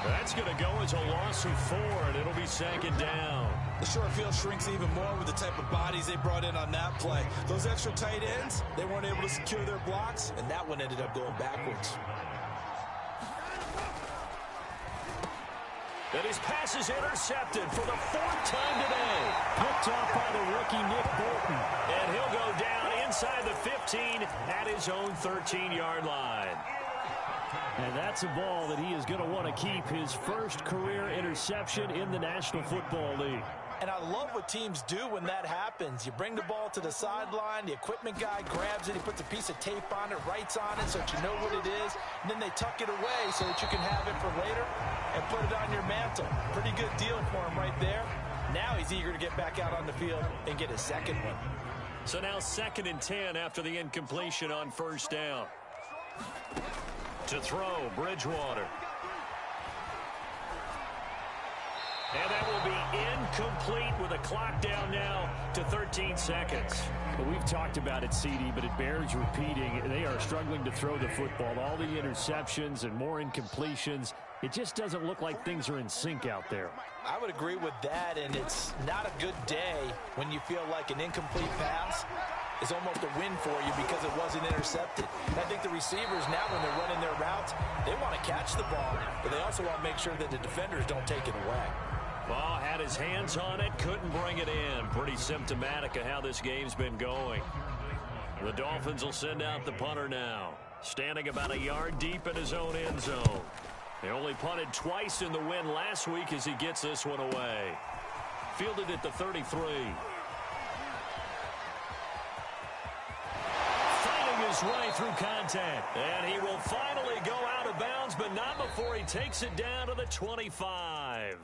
That's going to go as a loss of 4, and it'll be second down. The short field shrinks even more with the type of bodies they brought in on that play. Those extra tight ends, they weren't able to secure their blocks, and that one ended up going backwards. And his pass is intercepted for the 4th time today. Picked off by the rookie Nick Bolton. And he'll go down inside the 15 at his own 13-yard line. And that's a ball that he is going to want to keep, his first career interception in the National Football League. And I love what teams do when that happens. You bring the ball to the sideline, the equipment guy grabs it, he puts a piece of tape on it, writes on it so that you know what it is, and then they tuck it away so that you can have it for later and put it on your mantle. Pretty good deal for him right there. Now he's eager to get back out on the field and get his second one. So now 2nd and 10 after the incompletion on first down. To throw, Bridgewater. And that will be incomplete with a clock down now to 13 seconds. Well, we've talked about it, CD, but it bears repeating. They are struggling to throw the football. All the interceptions and more incompletions. It just doesn't look like things are in sync out there. I would agree with that, and it's not a good day when you feel like an incomplete pass is almost a win for you because it wasn't intercepted. And I think the receivers now, when they're running their routes, they want to catch the ball, but they also want to make sure that the defenders don't take it away. Ball had his hands on it, couldn't bring it in. Pretty symptomatic of how this game's been going. The Dolphins will send out the punter now, standing about a yard deep in his own end zone. They only punted twice in the win last week as he gets this one away. Fielded at the 33. His way through contact, and he will finally go out of bounds, but not before he takes it down to the 25.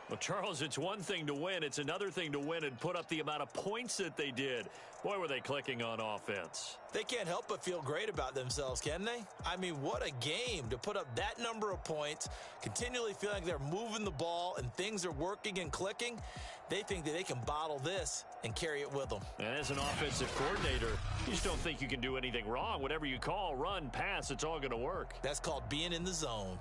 Well, Charles, it's one thing to win. It's another thing to win and put up the amount of points that they did. Boy, were they clicking on offense. They can't help but feel great about themselves, can they? I mean, what a game to put up that number of points, continually feeling like they're moving the ball and things are working and clicking. They think that they can bottle this and carry it with them. And as an offensive coordinator, you just don't think you can do anything wrong. Whatever you call, run, pass, it's all going to work. That's called being in the zone.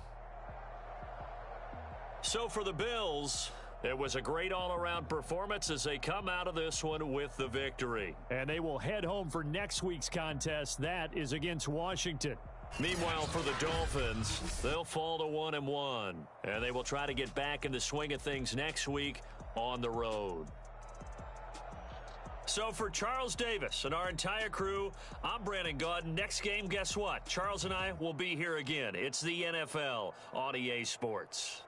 So for the Bills, it was a great all-around performance as they come out of this one with the victory. And they will head home for next week's contest. That is against Washington. Meanwhile, for the Dolphins, they'll fall to 1-1. And they will try to get back in the swing of things next week on the road. So for Charles Davis and our entire crew, I'm Brandon Gaudin. Next game, guess what? Charles and I will be here again. It's the NFL on EA Sports.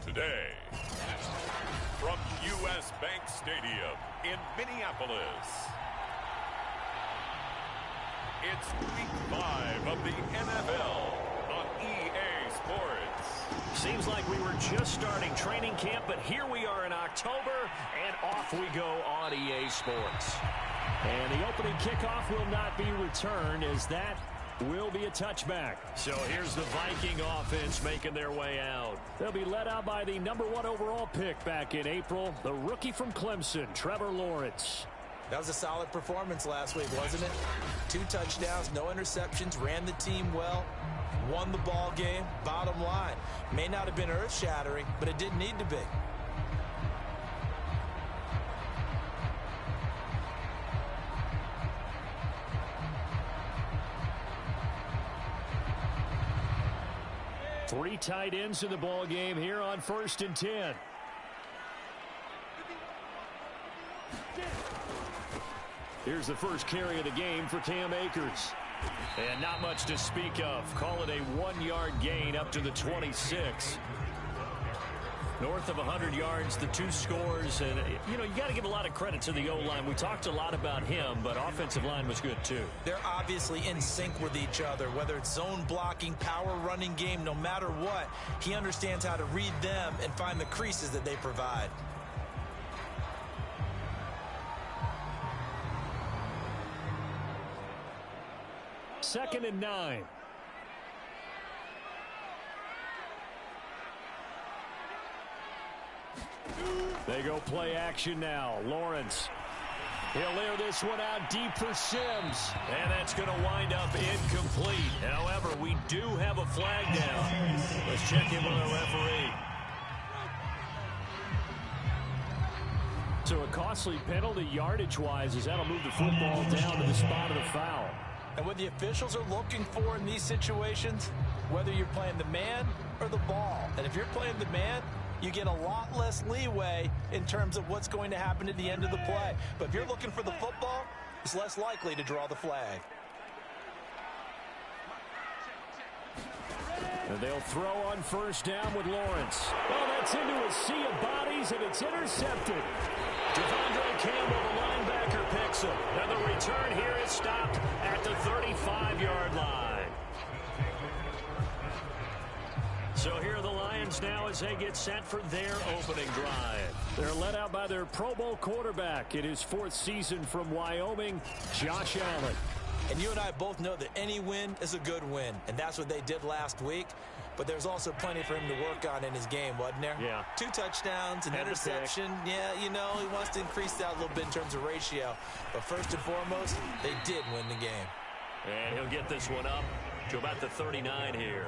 Today, from U.S. Bank Stadium in Minneapolis, it's Week 5 of the NFL on EA Sports. Seems like we were just starting training camp, but here we are in October, and off we go on EA Sports. And the opening kickoff will not be returned, as that will be a touchback. So here's the Viking offense making their way out. They'll be led out by the #1 overall pick back in April, the rookie from Clemson, Trevor Lawrence. That was a solid performance last week, wasn't it? 2 touchdowns, no interceptions, ran the team well, won the ball game. Bottom line, may not have been earth-shattering, but it didn't need to be. Three tight ends in the ball game here on 1st and 10. Here's the first carry of the game for Cam Akers. And not much to speak of. Call it a 1-yard gain up to the 26. North of 100 yards, the 2 scores. And, you know, you got to give a lot of credit to the O-line. We talked a lot about him, but offensive line was good too. They're obviously in sync with each other, whether it's zone blocking, power running game, no matter what. He understands how to read them and find the creases that they provide. Second and 9. They go play action now. Lawrence. He'll air this one out deep for Sims. And that's going to wind up incomplete. However, we do have a flag down. Let's check in with our referee. So a costly penalty yardage-wise as that'll move the football down to the spot of the foul. And what the officials are looking for in these situations, whether you're playing the man or the ball. And if you're playing the man, you get a lot less leeway in terms of what's going to happen at the end of the play. But if you're looking for the football, it's less likely to draw the flag. And they'll throw on first down with Lawrence. Well, that's into a sea of bodies, and it's intercepted. Devondre Campbell, the linebacker, picks him. And the return here is stopped at the 35-yard line. So here are the Lions now as they get set for their opening drive. They're led out by their Pro Bowl quarterback in his 4th season from Wyoming, Josh Allen. And you and I both know that any win is a good win, and that's what they did last week. But there's also plenty for him to work on in his game, wasn't there? Yeah. 2 touchdowns, an interception. Yeah, you know, he wants to increase that a little bit in terms of ratio. But first and foremost, they did win the game. And he'll get this one up to about the 39 here.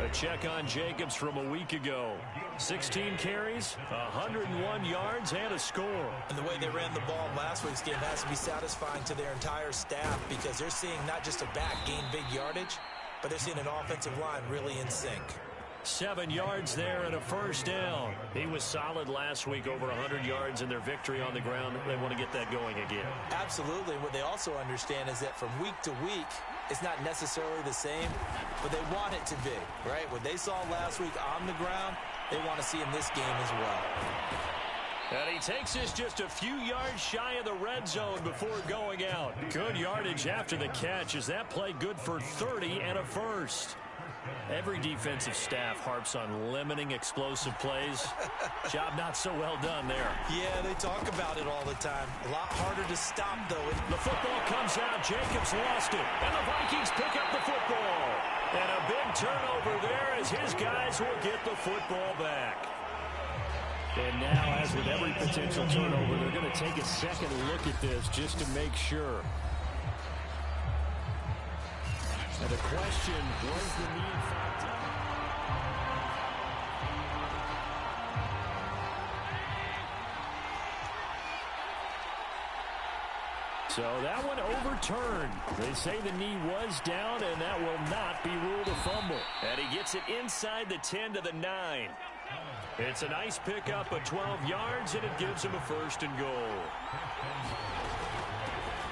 A check on Jacobs from a week ago. 16 carries, 101 yards, and a score. And the way they ran the ball last week's game has to be satisfying to their entire staff because they're seeing not just a back gain big yardage, but they're seeing an offensive line really in sync. 7 yards there and a first down. He was solid last week, over 100 yards in their victory on the ground. They want to get that going again. Absolutely. What they also understand is that from week to week, it's not necessarily the same, but they want it to be, right? What they saw last week on the ground, they want to see in this game as well. And he takes this just a few yards shy of the red zone before going out. Good yardage after the catch as that play good for 30 and a first. Every defensive staff harps on limiting explosive plays. Job not so well done there. Yeah, they talk about it all the time. A lot harder to stop, though. The football comes out. Jacobs lost it. And the Vikings pick up the football. And a big turnover there as his guys will get the football back. And now, as with every potential turnover, they're going to take a second look at this just to make sure. And the question, was the need factor? So that one overturned. They say the knee was down, and that will not be ruled a fumble. And he gets it inside the 10 to the 9. It's a nice pickup of 12 yards, and it gives him a first and goal.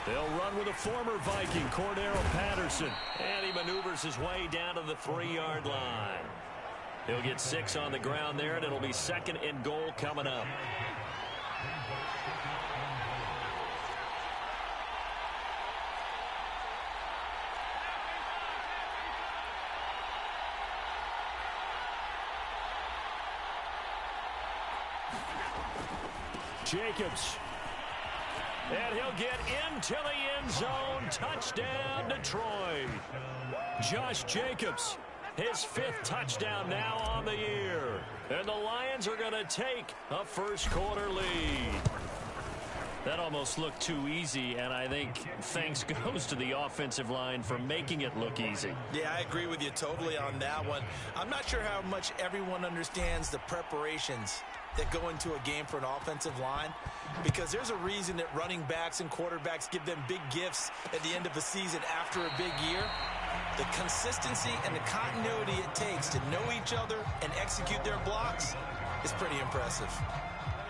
They'll run with a former Viking, Cordero Patterson. And he maneuvers his way down to the 3-yard line. He'll get 6 on the ground there, and it'll be second and goal coming up. Jacobs. And he'll get into the end zone. Touchdown, Detroit. Josh Jacobs, his 5th touchdown now on the year. And the Lions are going to take a first-quarter lead. That almost looked too easy, and I think thanks goes to the offensive line for making it look easy. Yeah, I agree with you totally on that one. I'm not sure how much everyone understands the preparations that go into a game for an offensive line, because there's a reason that running backs and quarterbacks give them big gifts at the end of the season after a big year. The consistency and the continuity it takes to know each other and execute their blocks is pretty impressive.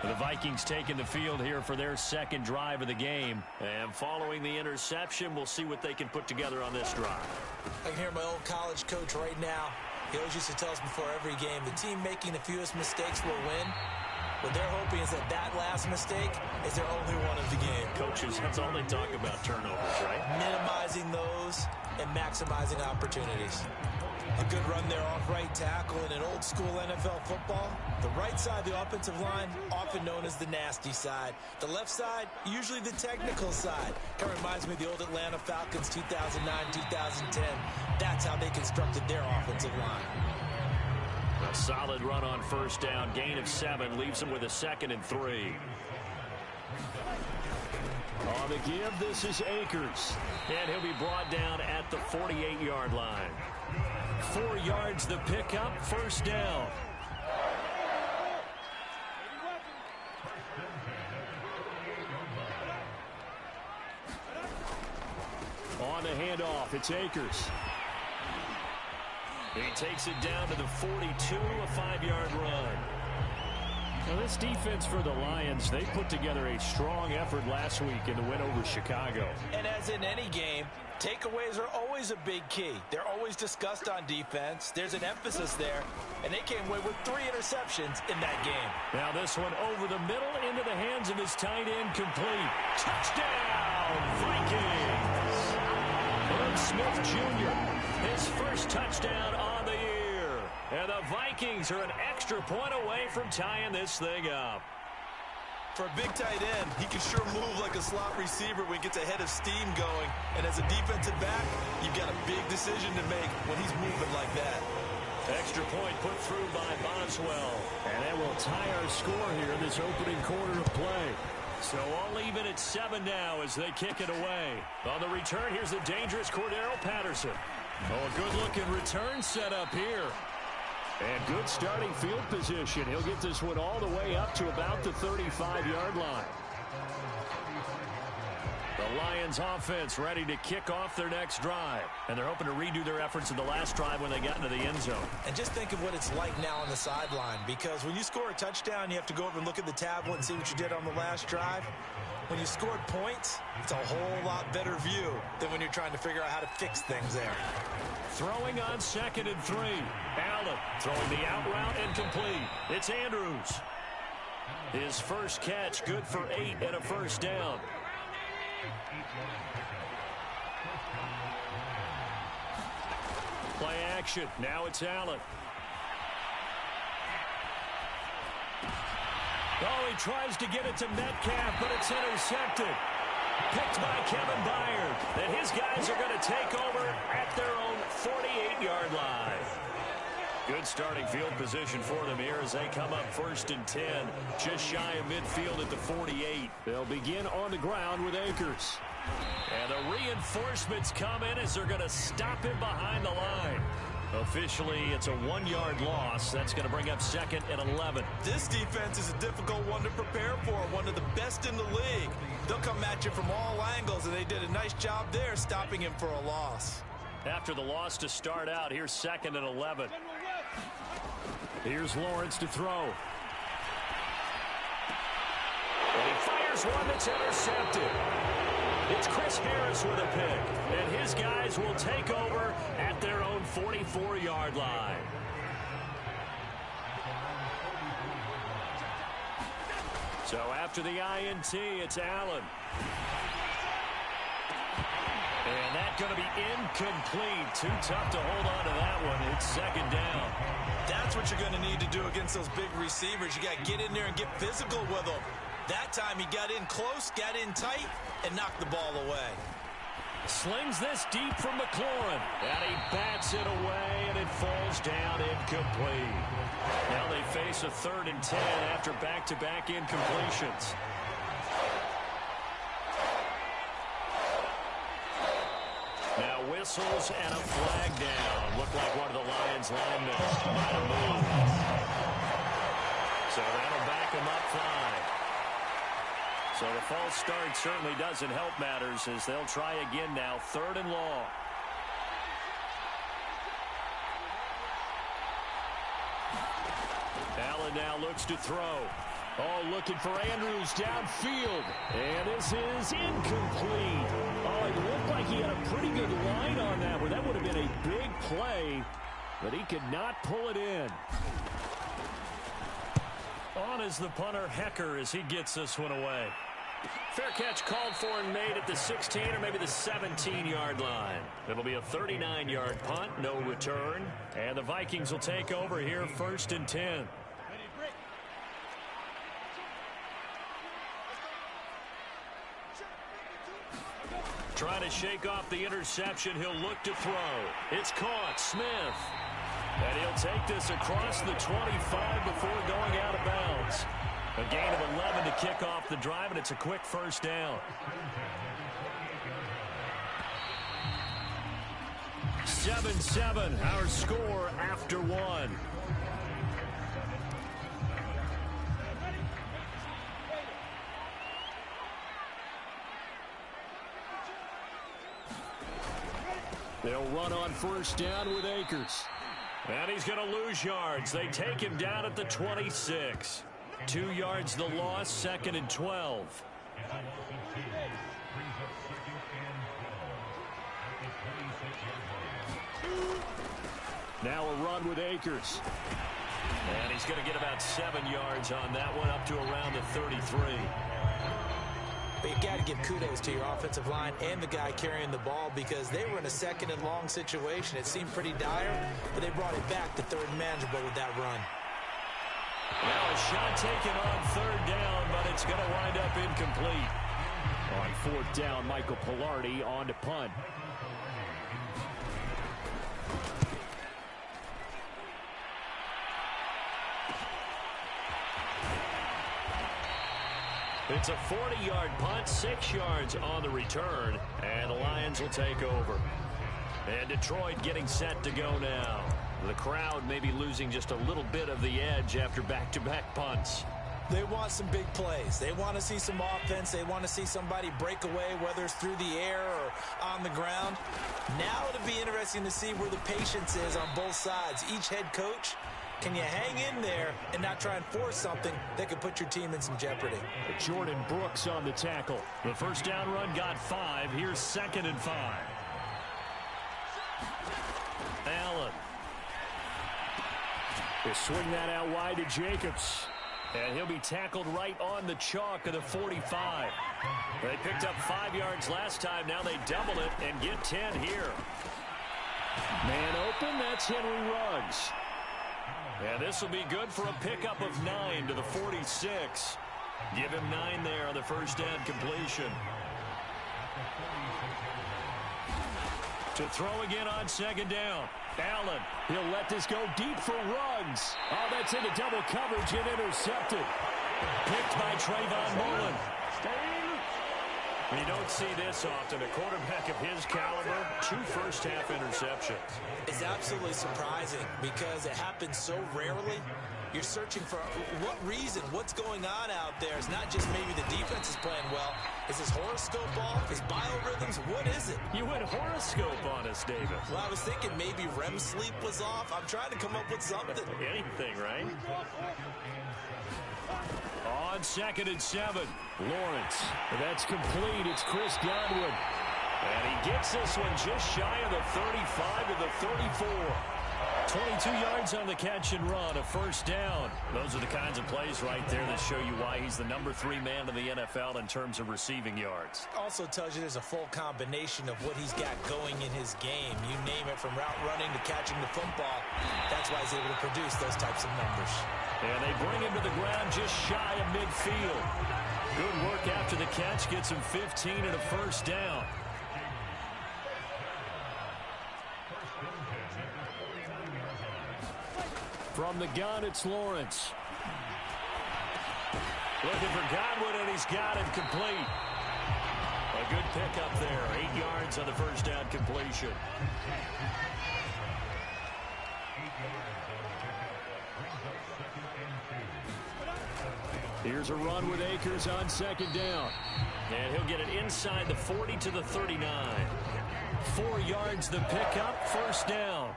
The Vikings taking the field here for their second drive of the game. And following the interception, we'll see what they can put together on this drive. I can hear my old college coach right now. He always used to tell us before every game, the team making the fewest mistakes will win. What they're hoping is that last mistake is their only one of the game. Coaches, that's all they talk about, turnovers, right? Minimizing those and maximizing opportunities. A good run there off right tackle in an old school NFL football. The right side of the offensive line, often known as the nasty side. The left side, usually the technical side. Kind of reminds me of the old Atlanta Falcons 2009-2010. That's how they constructed their offensive line. A solid run on first down. Gain of 7 leaves him with a 2nd and 3. On the give, this is Akers. And he'll be brought down at the 48-yard line. 4 yards the pickup, first down. On the handoff, it's Akers. He takes it down to the 42, a 5-yard run. Now this defense for the Lions, they put together a strong effort last week in the win over Chicago. And as in any game, takeaways are always a big key. They're always discussed on defense. There's an emphasis there, and they came away with 3 interceptions in that game. Now this one over the middle into the hands of his tight end, complete. Touchdown, Vikings! Herb Smith Jr., his first touchdown on the year. And the Vikings are an extra point away from tying this thing up. For a big tight end, he can sure move like a slot receiver when he gets a head of steam going. And as a defensive back, you've got a big decision to make when he's moving like that. Extra point put through by Boswell. And that will tie our score here in this opening quarter of play. So all even at 7 now as they kick it away. On the return, here's the dangerous Cordero Patterson. Oh, a good-looking return set up here. And good starting field position. He'll get this one all the way up to about the 35-yard line. The Lions offense ready to kick off their next drive. And they're hoping to redo their efforts in the last drive when they got into the end zone. And just think of what it's like now on the sideline. Because when you score a touchdown, you have to go over and look at the tablet and see what you did on the last drive. When you scored points, it's a whole lot better view than when you're trying to figure out how to fix things there. Throwing on 2nd and 3. Allen throwing the out route and complete. It's Andrews. His first catch, good for 8 and a first down. Play action. Now it's Allen. Oh, he tries to get it to Metcalf, but it's intercepted. Picked by Kevin Byard. And his guys are going to take over at their own 48-yard line. Good starting field position for them here as they come up 1st and 10. Just shy of midfield at the 48. They'll begin on the ground with Akers. And the reinforcements come in as they're going to stop him behind the line. Officially, it's a 1-yard loss. That's going to bring up 2nd and 11. This defense is a difficult one to prepare for, one of the best in the league. They'll come at you from all angles, and they did a nice job there stopping him for a loss. After the loss to start out, here's 2nd and 11. Here's Lawrence to throw. And he fires one that's intercepted. It's Chris Harris with a pick, and his guys will take over at their own 44-yard line. So after the INT, it's Allen. And that's going to be incomplete. Too tough to hold on to that one. It's 2nd down. That's what you're going to need to do against those big receivers. You got to get in there and get physical with them. That time he got in close, got in tight, and knocked the ball away. Slings this deep from McLaurin. And he bats it away, and it falls down incomplete. Now they face a 3rd and 10 after back-to-back incompletions. Now whistles and a flag down. Looked like one of the Lions linemen might have moved. So that'll back him up 5. So the false start certainly doesn't help matters as they'll try again now. 3rd and long. Allen now looks to throw. Oh, looking for Andrews downfield. And this is incomplete. Oh, it looked like he had a pretty good line on that one. That would have been a big play. but he could not pull it in. On is the punter, Hecker, as he gets this one away. Fair catch called for and made at the 16 or maybe the 17-yard line. It'll be a 39-yard punt, no return. And the Vikings will take over here, 1st and 10. Trying to shake off the interception. He'll look to throw. It's caught. Smith. And he'll take this across the 25 before going out of bounds. A gain of 11 to kick off the drive, and it's a quick first down. 7-7, our score after one. They'll run on first down with Akers. And he's going to lose yards. They take him down at the 26. 2 yards the loss, 2nd and 12. Now a run with Akers. And he's going to get about 7 yards on that one, up to around the 33. But you got to give kudos to your offensive line and the guy carrying the ball, because they were in a 2nd and long situation. It seemed pretty dire, but they brought it back to 3rd and manageable with that run. Now a shot taken on 3rd down, but it's going to wind up incomplete. On 4th down, Michael Pilardi on to punt. It's a 40-yard punt, 6 yards on the return, and the Lions will take over. And Detroit getting set to go now. The crowd may be losing just a little bit of the edge after back-to-back punts. They want some big plays. They want to see some offense. They want to see somebody break away, whether it's through the air or on the ground. Now it'll be interesting to see where the patience is on both sides. Each head coach, can you hang in there and not try and force something that could put your team in some jeopardy? Jordan Brooks on the tackle. The first down run got 5. Here's 2nd and 5. Allen. They swing that out wide to Jacobs. And he'll be tackled right on the chalk of the 45. They picked up 5 yards last time. Now they double it and get 10 here. Man open, that's Henry Ruggs. And this will be good for a pickup of 9 to the 46. Give him 9 there on the first down completion. To throw again on 2nd down. Allen, he'll let this go deep for Ruggs. Oh, that's into double coverage and intercepted. Picked by Trayvon Mullen. You don't see this often. A quarterback of his caliber, 2 first-half interceptions. It's absolutely surprising because it happens so rarely. You're searching for what reason, what's going on out there. It's not just maybe the defense is playing well. Is his horoscope off? His biorhythms? What is it? You went horoscope on us, David. Well, I was thinking maybe REM sleep was off. I'm trying to come up with something. Anything, right? On 2nd and 7, Lawrence. That's complete. It's Chris Godwin. And he gets this one just shy of the 35 to the 34. 22 yards on the catch and run, a first down. Those are the kinds of plays right there that show you why he's the number 3 man in the NFL in terms of receiving yards. Also tells you there's a full combination of what he's got going in his game. You name it, from route running to catching the football. That's why he's able to produce those types of numbers. And they bring him to the ground just shy of midfield. Good work after the catch. Gets him 15 and a first down. From the gun, it's Lawrence. Looking for Godwin, and he's got it complete. A good pickup there. 8 yards on the first down completion. Here's a run with Akers on 2nd down. And he'll get it inside the 40 to the 39. 4 yards the pickup, first down.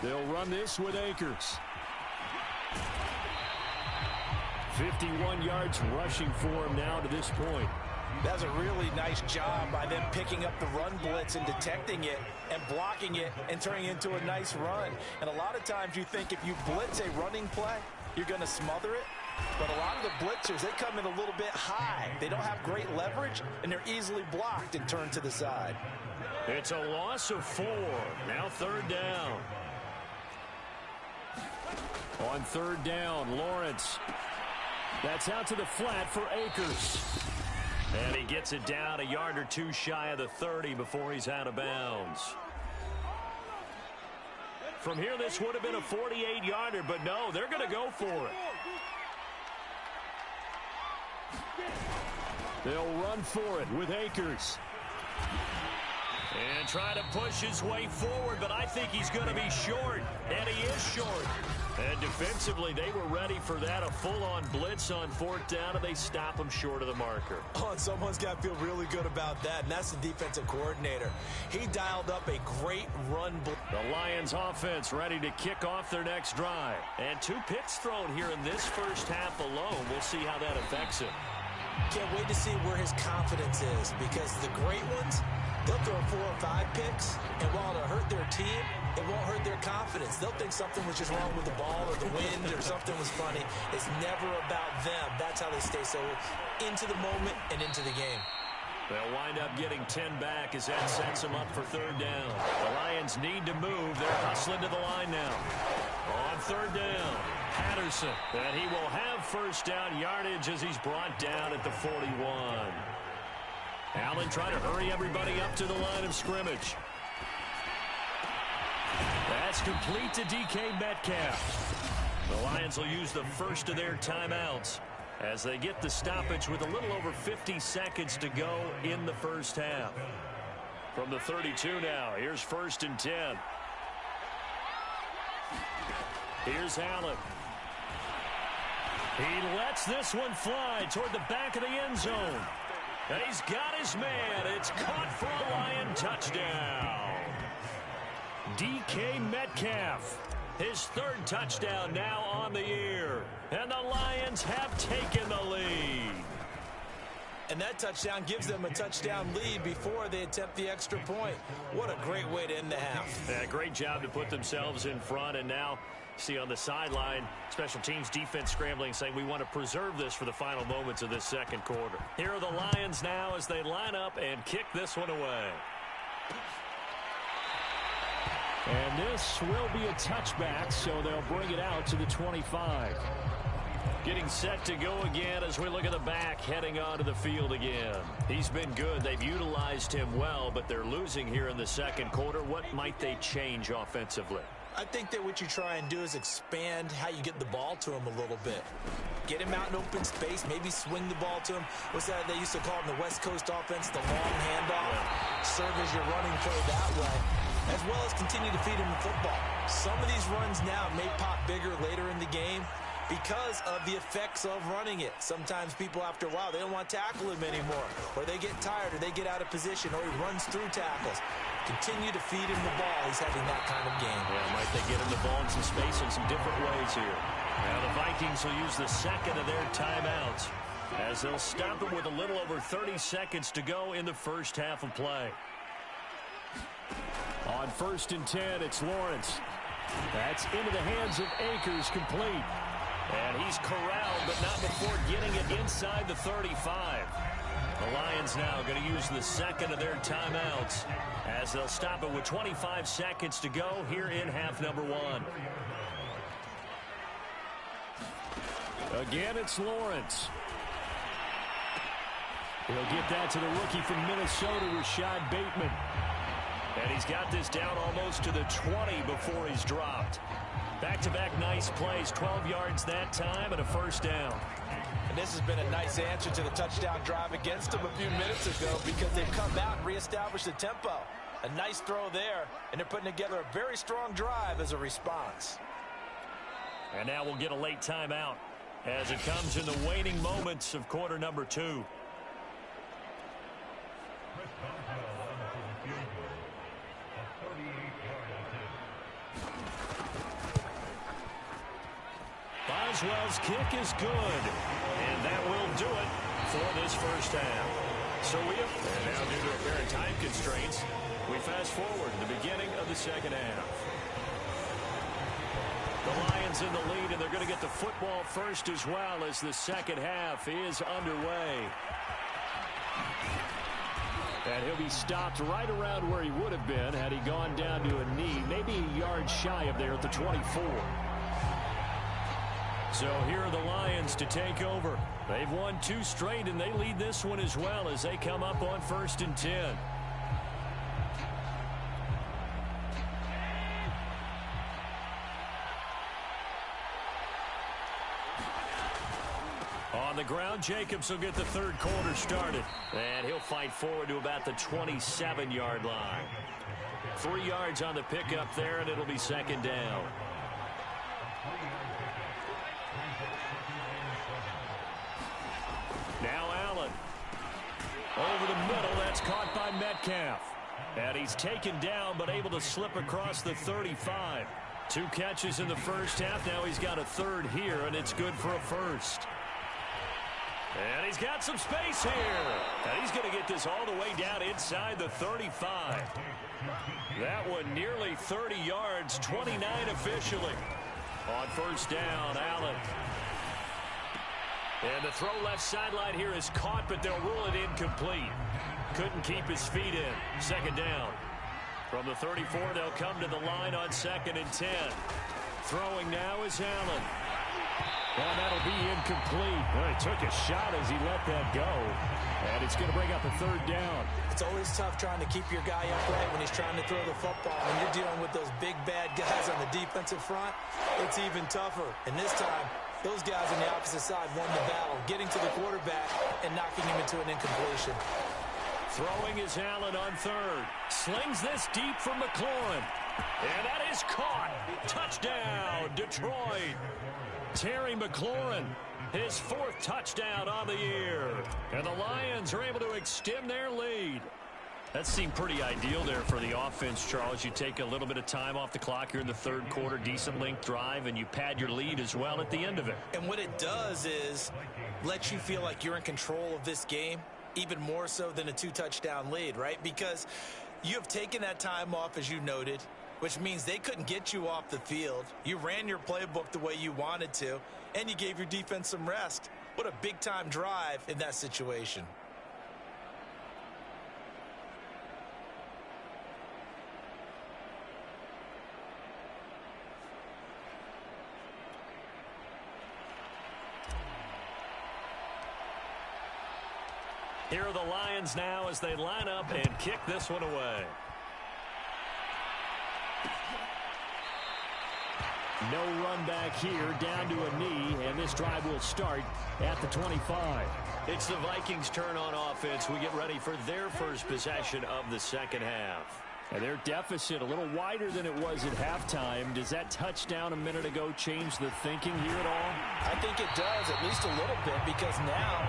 They'll run this with Akers. 51 yards rushing for him now to this point. That's a really nice job by them picking up the run blitz and detecting it and blocking it and turning it into a nice run. And a lot of times you think if you blitz a running play, you're going to smother it. But a lot of the blitzers, they come in a little bit high. They don't have great leverage, and they're easily blocked and turned to the side. It's a loss of 4. Now 3rd down. On 3rd down, Lawrence. That's out to the flat for Akers. And he gets it down a yard or two shy of the 30 before he's out of bounds. From here, this would have been a 48-yarder, but no, they're going to go for it. They'll run for it with Akers. And try to push his way forward, but I think he's going to be short. And he is short. And defensively, they were ready for that, a full-on blitz on 4th down, and they stop him short of the marker. Oh, and someone's got to feel really good about that, and that's the defensive coordinator. He dialed up a great run. The Lions offense ready to kick off their next drive. And 2 picks thrown here in this first half alone. We'll see how that affects him. Can't wait to see where his confidence is, because the great ones, they'll throw 4 or 5 picks, and while it'll hurt their team, it won't hurt their confidence. They'll think something was just wrong with the ball or the wind or something was funny. It's never about them. That's how they stay so into the moment and into the game. They'll wind up getting 10 back as that sets them up for 3rd down. The Lions need to move. They're hustling to the line now. On 3rd down, Patterson. And he will have 1st down yardage as he's brought down at the 41. Allen trying to hurry everybody up to the line of scrimmage. That's complete to DK Metcalf. The Lions will use the first of their timeouts as they get the stoppage with a little over 50 seconds to go in the first half. From the 32 now, here's 1st and 10. Here's Allen. He lets this one fly toward the back of the end zone. And he's got his man. It's caught for a Lion touchdown. DK Metcalf, his 3rd touchdown now on the year. And the Lions have taken the lead. And that touchdown gives them a touchdown lead before they attempt the extra point. What a great way to end the half. Yeah, great job to put themselves in front. And now, see on the sideline, special teams defense scrambling, saying we want to preserve this for the final moments of this 2nd quarter. Here are the Lions now as they line up and kick this one away. And this will be a touchback, so they'll bring it out to the 25. Getting set to go again as we look at the back, heading onto the field again. He's been good. They've utilized him well, but they're losing here in the 2nd quarter. What might they change offensively? I think that what you try and do is expand how you get the ball to him a little bit. Get him out in open space, maybe swing the ball to him. What's that they used to call in the West Coast offense, the long handoff? Yeah. Serve as your running play that way, as well as continue to feed him the football. Some of these runs now may pop bigger later in the game because of the effects of running it. Sometimes people, after a while, they don't want to tackle him anymore, or they get tired, or they get out of position, or he runs through tackles. Continue to feed him the ball. He's having that kind of game. Yeah, might they get him the ball in some space in some different ways here. Now the Vikings will use the 2nd of their timeouts as they'll stop him with a little over 30 seconds to go in the first half of play. On 1st and 10, it's Lawrence. That's into the hands of Akers, complete. And he's corralled, but not before getting it inside the 35. The Lions now going to use the 2nd of their timeouts as they'll stop it with 25 seconds to go here in half number 1. Again, it's Lawrence. He'll get that to the rookie from Minnesota, Rashad Bateman. And he's got this down almost to the 20 before he's dropped. Back-to-back nice plays, 12 yards that time and a 1st down. And this has been a nice answer to the touchdown drive against them a few minutes ago because they've come out and reestablished the tempo. A nice throw there, and they're putting together a very strong drive as a response. And now we'll get a late timeout as it comes in the waning moments of quarter number 2. Boswell's kick is good, and that will do it for this first half. And now, due to apparent time constraints, we fast forward to the beginning of the second half. The Lions in the lead, and they're going to get the football first as well as the second half is underway. And he'll be stopped right around where he would have been had he gone down to a knee, maybe a yard shy of there at the 24. So here are the Lions to take over. They've won 2 straight, and they lead this one as well as they come up on 1st and 10. On the ground, Jacobs will get the third quarter started. And he'll fight forward to about the 27-yard line. 3 yards on the pickup there, and it'll be second down. Now Allen. Over the middle, that's caught by Metcalf. And he's taken down, but able to slip across the 35. 2 catches in the first half. Now he's got a third here, and it's good for a first. And he's got some space here. And he's going to get this all the way down inside the 35. That one nearly 30 yards, 29 officially. On first down, Allen. And the throw left sideline here is caught, but they'll rule it incomplete. Couldn't keep his feet in. Second down. From the 34, they'll come to the line on 2nd and 10. Throwing now is Allen. And that'll be incomplete. Well, he took a shot as he let that go. And it's going to bring up a third down. It's always tough trying to keep your guy upright when he's trying to throw the football. When you're dealing with those big, bad guys on the defensive front, it's even tougher. And this time, those guys on the opposite side won the battle, getting to the quarterback and knocking him into an incompletion. Throwing is Allen on third. Slings this deep for McLaurin. And that is caught. Touchdown, Detroit. Terry McLaurin, his 4th touchdown on the year. And the Lions are able to extend their lead. That seemed pretty ideal there for the offense, Charles. You take a little bit of time off the clock here in the third quarter, decent length drive, and you pad your lead as well at the end of it. And what it does is let you feel like you're in control of this game, even more so than a 2-touchdown lead, right? Because you have taken that time off, as you noted, which means they couldn't get you off the field. You ran your playbook the way you wanted to, and you gave your defense some rest. What a big-time drive in that situation. Here are the Lions now as they line up and kick this one away. No run back here, down to a knee, and this drive will start at the 25. It's the Vikings' turn on offense. We get ready for their first possession of the second half. And their deficit a little wider than it was at halftime. Does that touchdown a minute ago change the thinking here at all? I think it does, at least a little bit, because now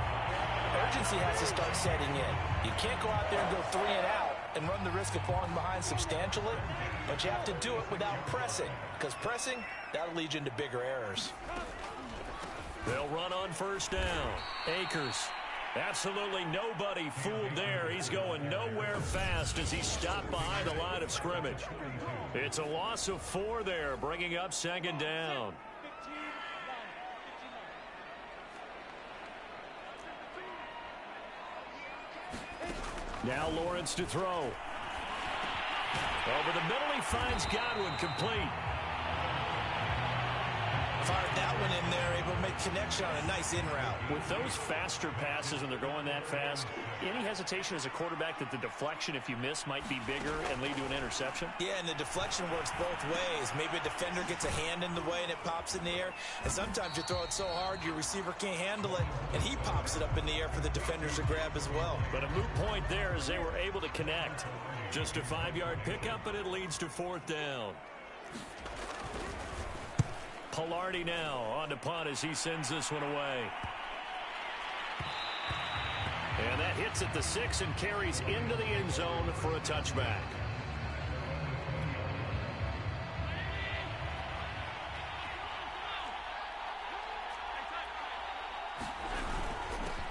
urgency has to start setting in. You can't go out there and go 3 and out and run the risk of falling behind substantially, but you have to do it without pressing, because pressing, that'll lead you into bigger errors. They'll run on first down. Akers. Absolutely nobody fooled there. He's going nowhere fast as he's stopped behind the line of scrimmage. It's a loss of 4 there, bringing up second down. Now Lawrence to throw. Over the middle, he finds Godwin, complete. Fired that one in there, able to make connection on a nice in route. With those faster passes, and they're going that fast, any hesitation as a quarterback that the deflection, if you miss, might be bigger and lead to an interception? Yeah, and the deflection works both ways. Maybe a defender gets a hand in the way and it pops in the air, and sometimes you throw it so hard your receiver can't handle it, and he pops it up in the air for the defenders to grab as well. But a moot point there as they were able to connect. Just a 5-yard pickup, but it leads to fourth down. Pilardi now on to punt as he sends this one away. And that hits at the 6 and carries into the end zone for a touchback.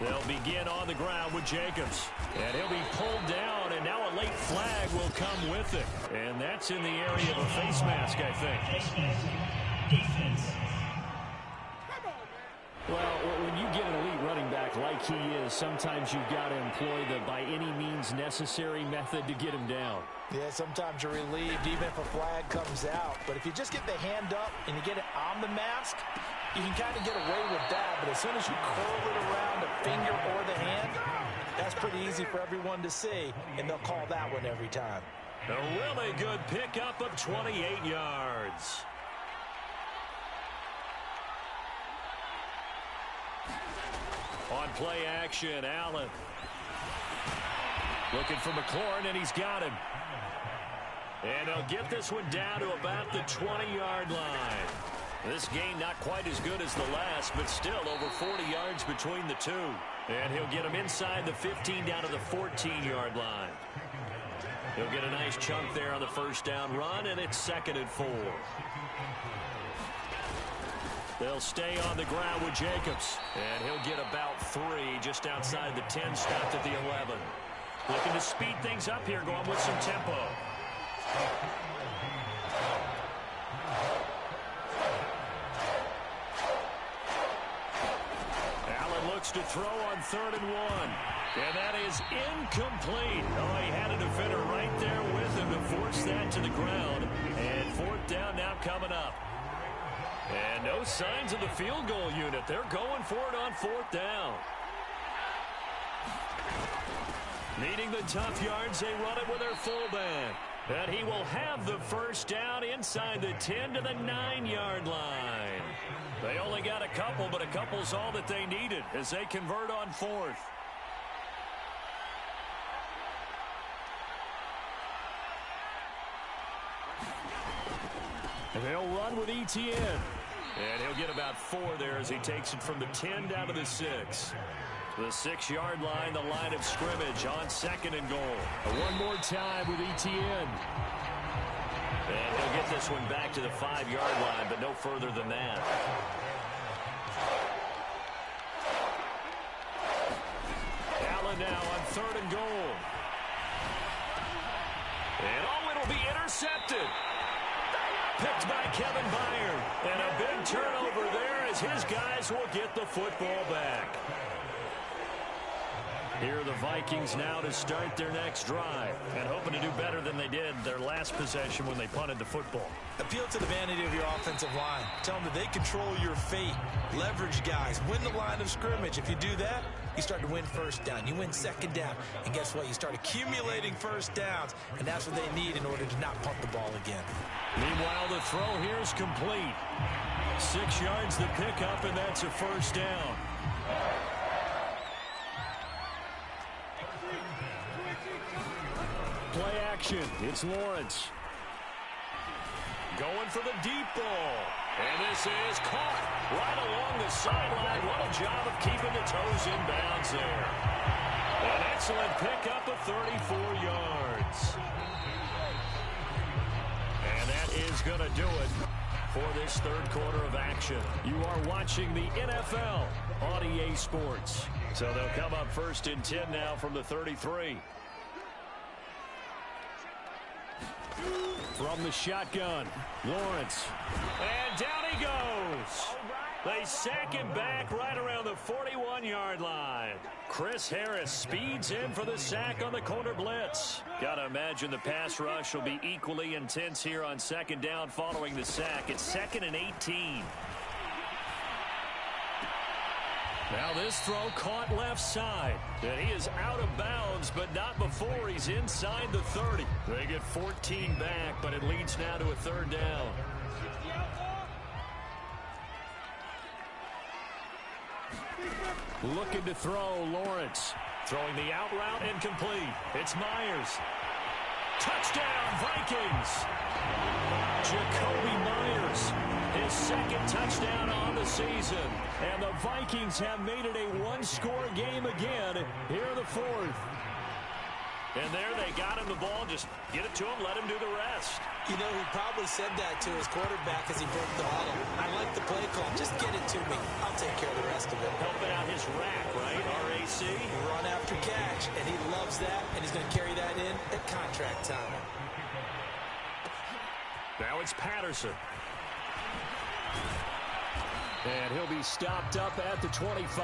They'll begin on the ground with Jacobs. And he'll be pulled down, and now a late flag will come with it. And that's in the area of a face mask, I think. Well, when you get an elite running back like he is, sometimes you've got to employ the by any means necessary method to get him down. Yeah, sometimes you're relieved even if a flag comes out. But if you just get the hand up and you get it on the mask, you can kind of get away with that. But as soon as you curl it around the finger or the hand, that's pretty easy for everyone to see, and they'll call that one every time. A really good pickup of 28 yards. On play action, Allen. Looking for McLaurin, and he's got him. And he'll get this one down to about the 20-yard line. This game not quite as good as the last, but still over 40 yards between the two. And he'll get him inside the 15 down to the 14-yard line. He'll get a nice chunk there on the first down run, and it's 2nd and 4. They'll stay on the ground with Jacobs. And he'll get about 3 just outside the 10, stopped at the 11. Looking to speed things up here, going with some tempo. Allen looks to throw on 3rd and 1. And that is incomplete. Oh, he had a defender right there with him to force that to the ground. And 4th down now coming up. And no signs of the field goal unit. They're going for it on 4th down. Needing the tough yards, they run it with their fullback. And he will have the first down inside the 10 to the 9-yard line. They only got a couple, but a couple's all that they needed as they convert on 4th. And they'll run with Etienne. And he'll get about 4 there as he takes it from the 10 down to the 6. The 6-yard line, the line of scrimmage on 2nd and goal. One more time with Etienne. And he'll get this one back to the 5-yard line, but no further than that. Allen now on 3rd and goal. And oh, it'll be intercepted. Picked by Kevin Byard. And a big turnover there as his guys will get the football back. Here are the Vikings now to start their next drive and hoping to do better than they did their last possession when they punted the football. Appeal to the vanity of your offensive line. Tell them that they control your fate. Leverage guys. Win the line of scrimmage. If you do that, you start to win 1st down. You win 2nd down. And guess what? You start accumulating 1st downs. And that's what they need in order to not punt the ball again. Meanwhile, the throw here is complete. 6 yards the pickup, and that's a 1st down. Play action. It's Lawrence. Going for the deep ball. And this is caught right along the sideline. What a job of keeping the toes in bounds there. An excellent pickup of 34 yards. And that is going to do it for this 3rd quarter of action. You are watching the NFL on EA Sports. So they'll come up 1st and 10 now from the 33. From the shotgun, Lawrence. And down he goes. They sack him back right around the 41-yard line. Chris Harris speeds in for the sack on the corner blitz. Got to imagine the pass rush will be equally intense here on 2nd down following the sack. It's 2nd and 18. Now this throw caught left side. And he is out of bounds, but not before he's inside the 30. They get 14 back, but it leads now to a 3rd down. Looking to throw, Lawrence. Throwing the out route incomplete. It's Myers. Touchdown, Vikings. Jacoby Myers. His 2nd touchdown on the season. And the Vikings have made it a one-score game again here in the 4th. And there they got him the ball. Just get it to him, let him do the rest. You know, he probably said that to his quarterback as he broke the huddle. I like the play call. Just get it to me. I'll take care of the rest of it. Helping out his rack, right? RAC. Run after catch. And he loves that. And he's going to carry that in at contract time. Now it's Patterson. And he'll be stopped up at the 25.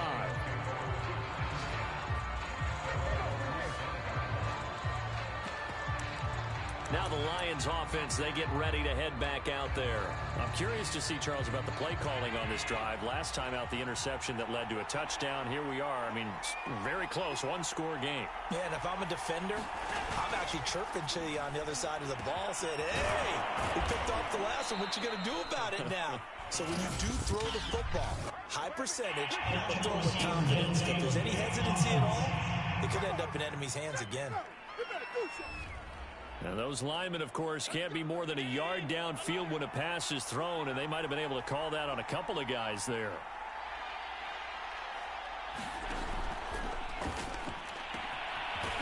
Now the Lions offense, they get ready to head back out there. I'm curious to see, Charles, about the play calling on this drive. Last time out, the interception that led to a touchdown. Here we are. I mean, very close, one-score game. Yeah, and if I'm a defender, I'm actually chirping to you on the other side of the ball, said, hey, we picked off the last one. What you going to do about it now? So when you do throw the football, high percentage, but throw it with confidence. If there's any hesitancy at all, it could end up in enemy's hands again. Now those linemen, of course, can't be more than a yard downfield when a pass is thrown, and they might have been able to call that on a couple of guys there.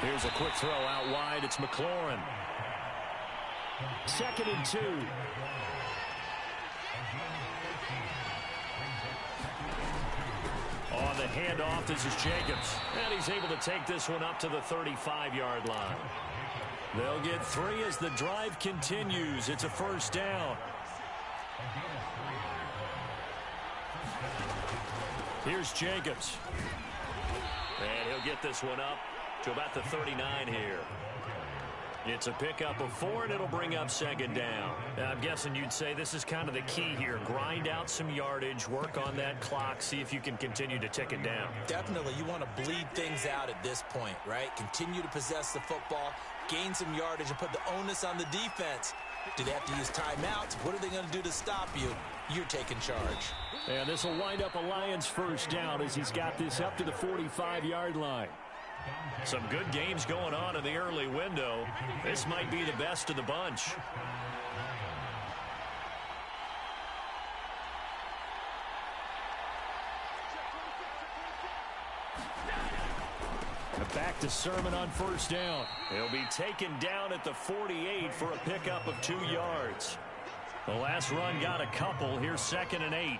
Here's a quick throw out wide. It's McLaurin. 2nd and 2. On the handoff, this is Jacobs. And he's able to take this one up to the 35-yard line. They'll get 3 as the drive continues. It's a first down. Here's Jacobs. And he'll get this one up to about the 39 here. It's a pickup of 4, and it'll bring up 2nd down. I'm guessing you'd say this is kind of the key here. Grind out some yardage, work on that clock, see if you can continue to tick it down. Definitely. You want to bleed things out at this point, right? Continue to possess the football, gain some yardage, and put the onus on the defense. Do they have to use timeouts? What are they going to do to stop you? You're taking charge. And this will wind up a Lions first down as he's got this up to the 45-yard line. Some good games going on in the early window. This might be the best of the bunch. Back to Sermon on first down. He'll be taken down at the 48 for a pickup of 2 yards. The last run got a couple. Here's 2nd and 8.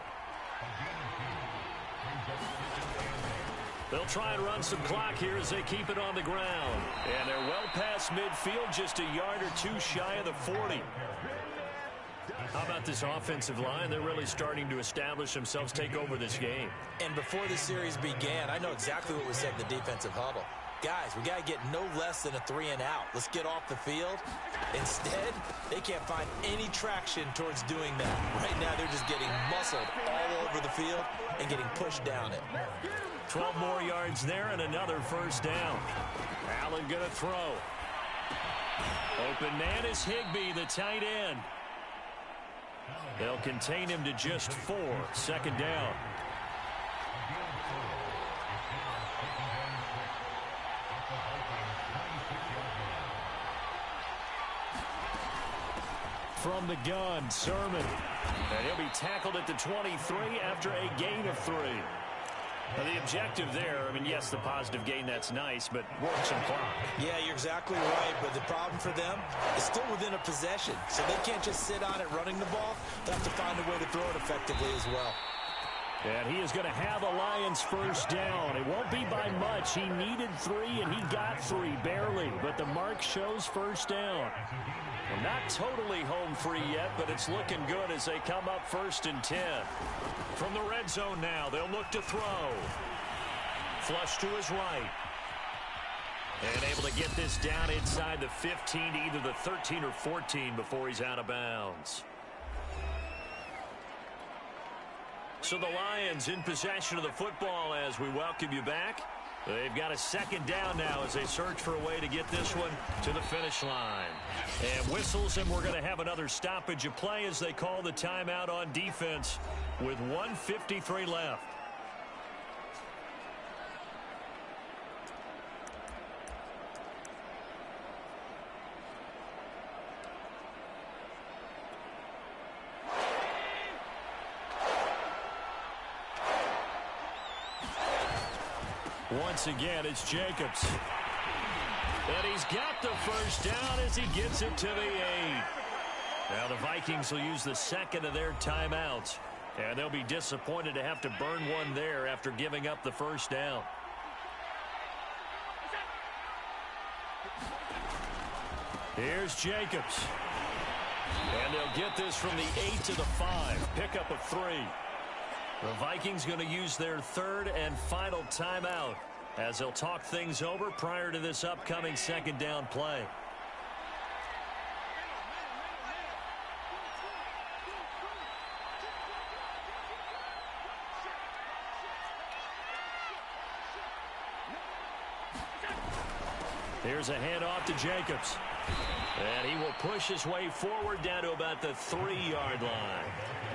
They'll try and run some clock here as they keep it on the ground. And they're well past midfield, just a yard or 2 shy of the 40. How about this offensive line? They're really starting to establish themselves, take over this game. And before the series began, I know exactly what was said in the defensive huddle. Guys, we got to get no less than a 3 and out. Let's get off the field. Instead, they can't find any traction towards doing that. Right now, they're just getting muscled all over the field and getting pushed down it. 12 more yards there and another first down. Allen going to throw. Open man is Higbee, the tight end. They'll contain him to just 4. 2nd down. From the gun, Sermon. And he'll be tackled at the 23 after a gain of 3. Now the objective there, I mean, yes, the positive gain, that's nice, but work some clock. Yeah, you're exactly right, but the problem for them is still within a possession, so they can't just sit on it running the ball. They have to find a way to throw it effectively as well. And he is going to have a Lions first down. It won't be by much. He needed 3, and he got 3, barely, but the mark shows first down. Well, not totally home free yet, but it's looking good as they come up 1st and 10. From the red zone now, they'll look to throw. Flush to his right. And able to get this down inside the 15 to either the 13 or 14 before he's out of bounds. So the Lions in possession of the football as we welcome you back. They've got a 2nd down now as they search for a way to get this one to the finish line. And whistles, and we're going to have another stoppage of play as they call the timeout on defense with 1:53 left. Once again, it's Jacobs. And he's got the first down as he gets it to the 8. Now the Vikings will use the second of their timeouts. And they'll be disappointed to have to burn one there after giving up the first down. Here's Jacobs. And they'll get this from the 8 to the 5. Pickup of 3. The Vikings going to use their third and final timeout as they'll talk things over prior to this upcoming second down play. Here's a handoff to Jacobs. And he will push his way forward down to about the 3-yard line.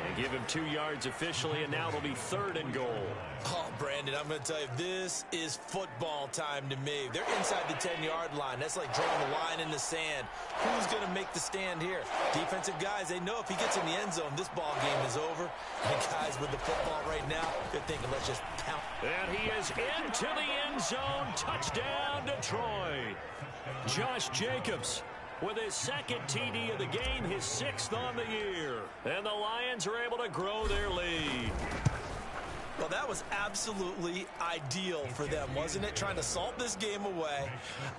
And give him 2 yards officially, and now it'll be 3rd and goal. Oh, Brandon, I'm going to tell you, this is football time to me. They're inside the 10-yard line. That's like drawing a line in the sand. Who's going to make the stand here? Defensive guys, they know if he gets in the end zone, this ball game is over. And guys with the football right now, they're thinking, let's just pound. And he is into the end zone. Touchdown, Detroit. Josh Jacobs with his second TD of the game, his 6th on the year. And the Lions are able to grow their lead. Well, that was absolutely ideal for them, wasn't it? Trying to salt this game away.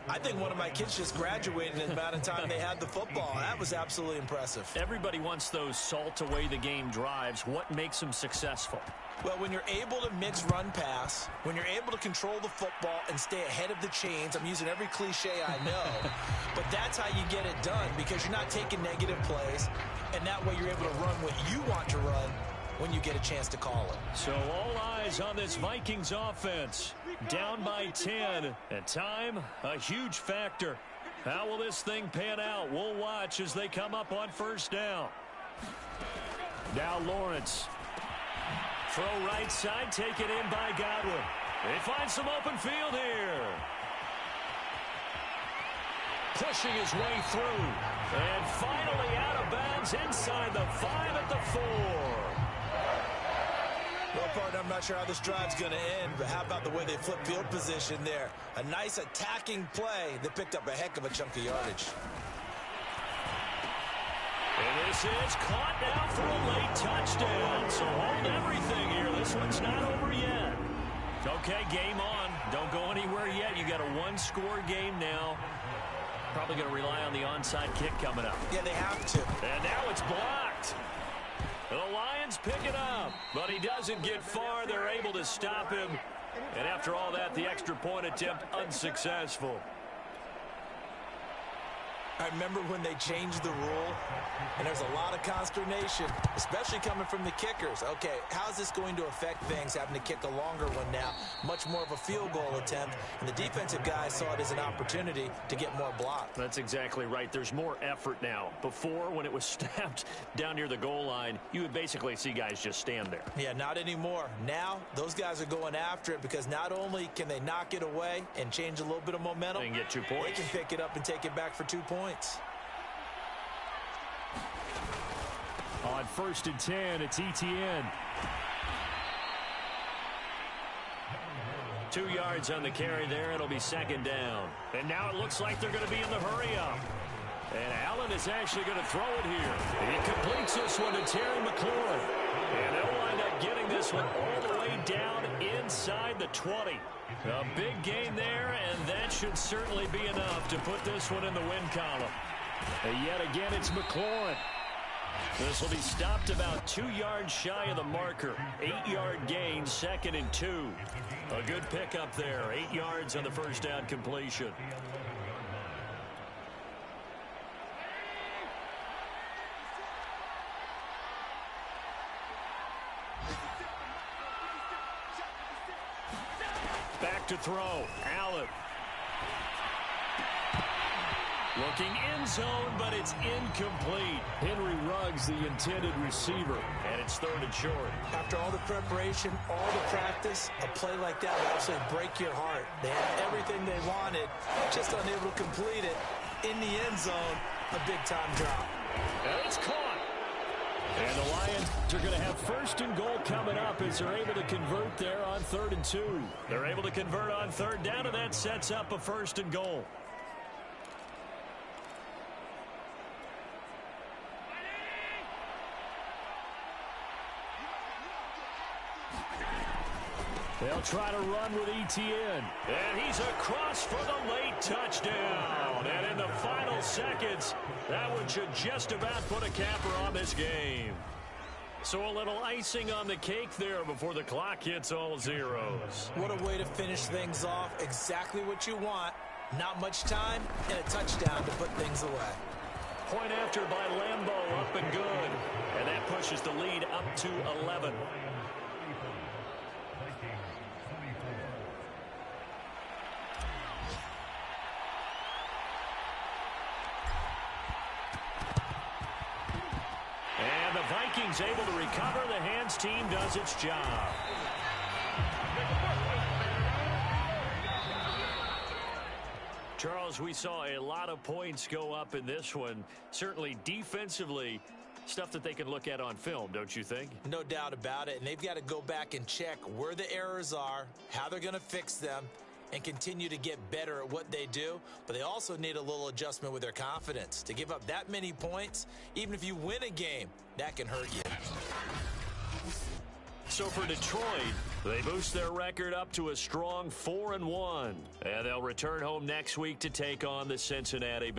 I think one of my kids just graduated in the amount of time they had the football. That was absolutely impressive. Everybody wants those salt away the game drives. What makes them successful? Well, when you're able to mix run-pass, when you're able to control the football and stay ahead of the chains, I'm using every cliche I know, but that's how you get it done because you're not taking negative plays, and that way you're able to run what you want to run when you get a chance to call it. So all eyes on this Vikings offense. Down by 10, and time, a huge factor. How will this thing pan out? We'll watch as they come up on first down. Now Lawrence. Throw right side, taken in by Godwin. They find some open field here. Pushing his way through. And finally out of bounds inside the 5 at the 4. Well, partner, I'm not sure how this drive's going to end, but how about the way they flip field position there? A nice attacking play that picked up a heck of a chunk of yardage. And this is caught now for a late touchdown. So hold everything here. This one's not over yet. Okay, game on. Don't go anywhere yet. You got a one-score game now. Probably going to rely on the onside kick coming up. Yeah, they have to. And now it's blocked. The Lions pick it up, but he doesn't get far. They're able to stop him. And after all that, the extra point attempt unsuccessful. I remember when they changed the rule, and there's a lot of consternation, especially coming from the kickers. Okay, how's this going to affect things, having to kick a longer one now? Much more of a field goal attempt, and the defensive guys saw it as an opportunity to get more block. That's exactly right. There's more effort now. Before, when it was snapped down near the goal line, you would basically see guys just stand there. Yeah, not anymore. Now, those guys are going after it because not only can they knock it away and change a little bit of momentum, they can get 2 points. They can pick it up and take it back for 2 points. On 1st and 10, it's ETN. 2 yards on the carry there. It'll be 2nd down. And now it looks like they're going to be in the hurry-up. And Allen is actually going to throw it here. He completes this one to Terry McLaurin. And they'll wind up getting this one all the way down inside the 20. A big gain there, and that should certainly be enough to put this one in the win column. And yet again, it's McLaurin. This will be stopped about 2 yards shy of the marker. 8-yard gain, 2nd and 2. A good pickup there. 8 yards on the first down completion. Back to throw. Allen. Looking end zone, but it's incomplete. Henry Ruggs, the intended receiver, and it's 3rd and short. After all the preparation, all the practice, a play like that will absolutely break your heart. They had everything they wanted, just unable to complete it. In the end zone, a big-time drop. And it's caught. And the Lions are going to have 1st and goal coming up as they're able to convert there on 3rd and 2. They're able to convert on 3rd down, and that sets up a 1st and goal. They'll try to run with ETN. And he's across for the late touchdown. And in the final seconds, that one should just about put a capper on this game. So a little icing on the cake there before the clock hits all zeros. What a way to finish things off. Exactly what you want. Not much time and a touchdown to put things away. Point after by Lambeau, up and good. And that pushes the lead up to 11. And the Vikings able to recover. The hands team does its job. Charles, we saw a lot of points go up in this one. Certainly defensively, stuff that they can look at on film, don't you think? No doubt about it. And they've got to go back and check where the errors are, how they're going to fix them, and continue to get better at what they do. But they also need a little adjustment with their confidence. To give up that many points, even if you win a game, that can hurt you. So for Detroit, they boost their record up to a strong 4-1. And they'll return home next week to take on the Cincinnati.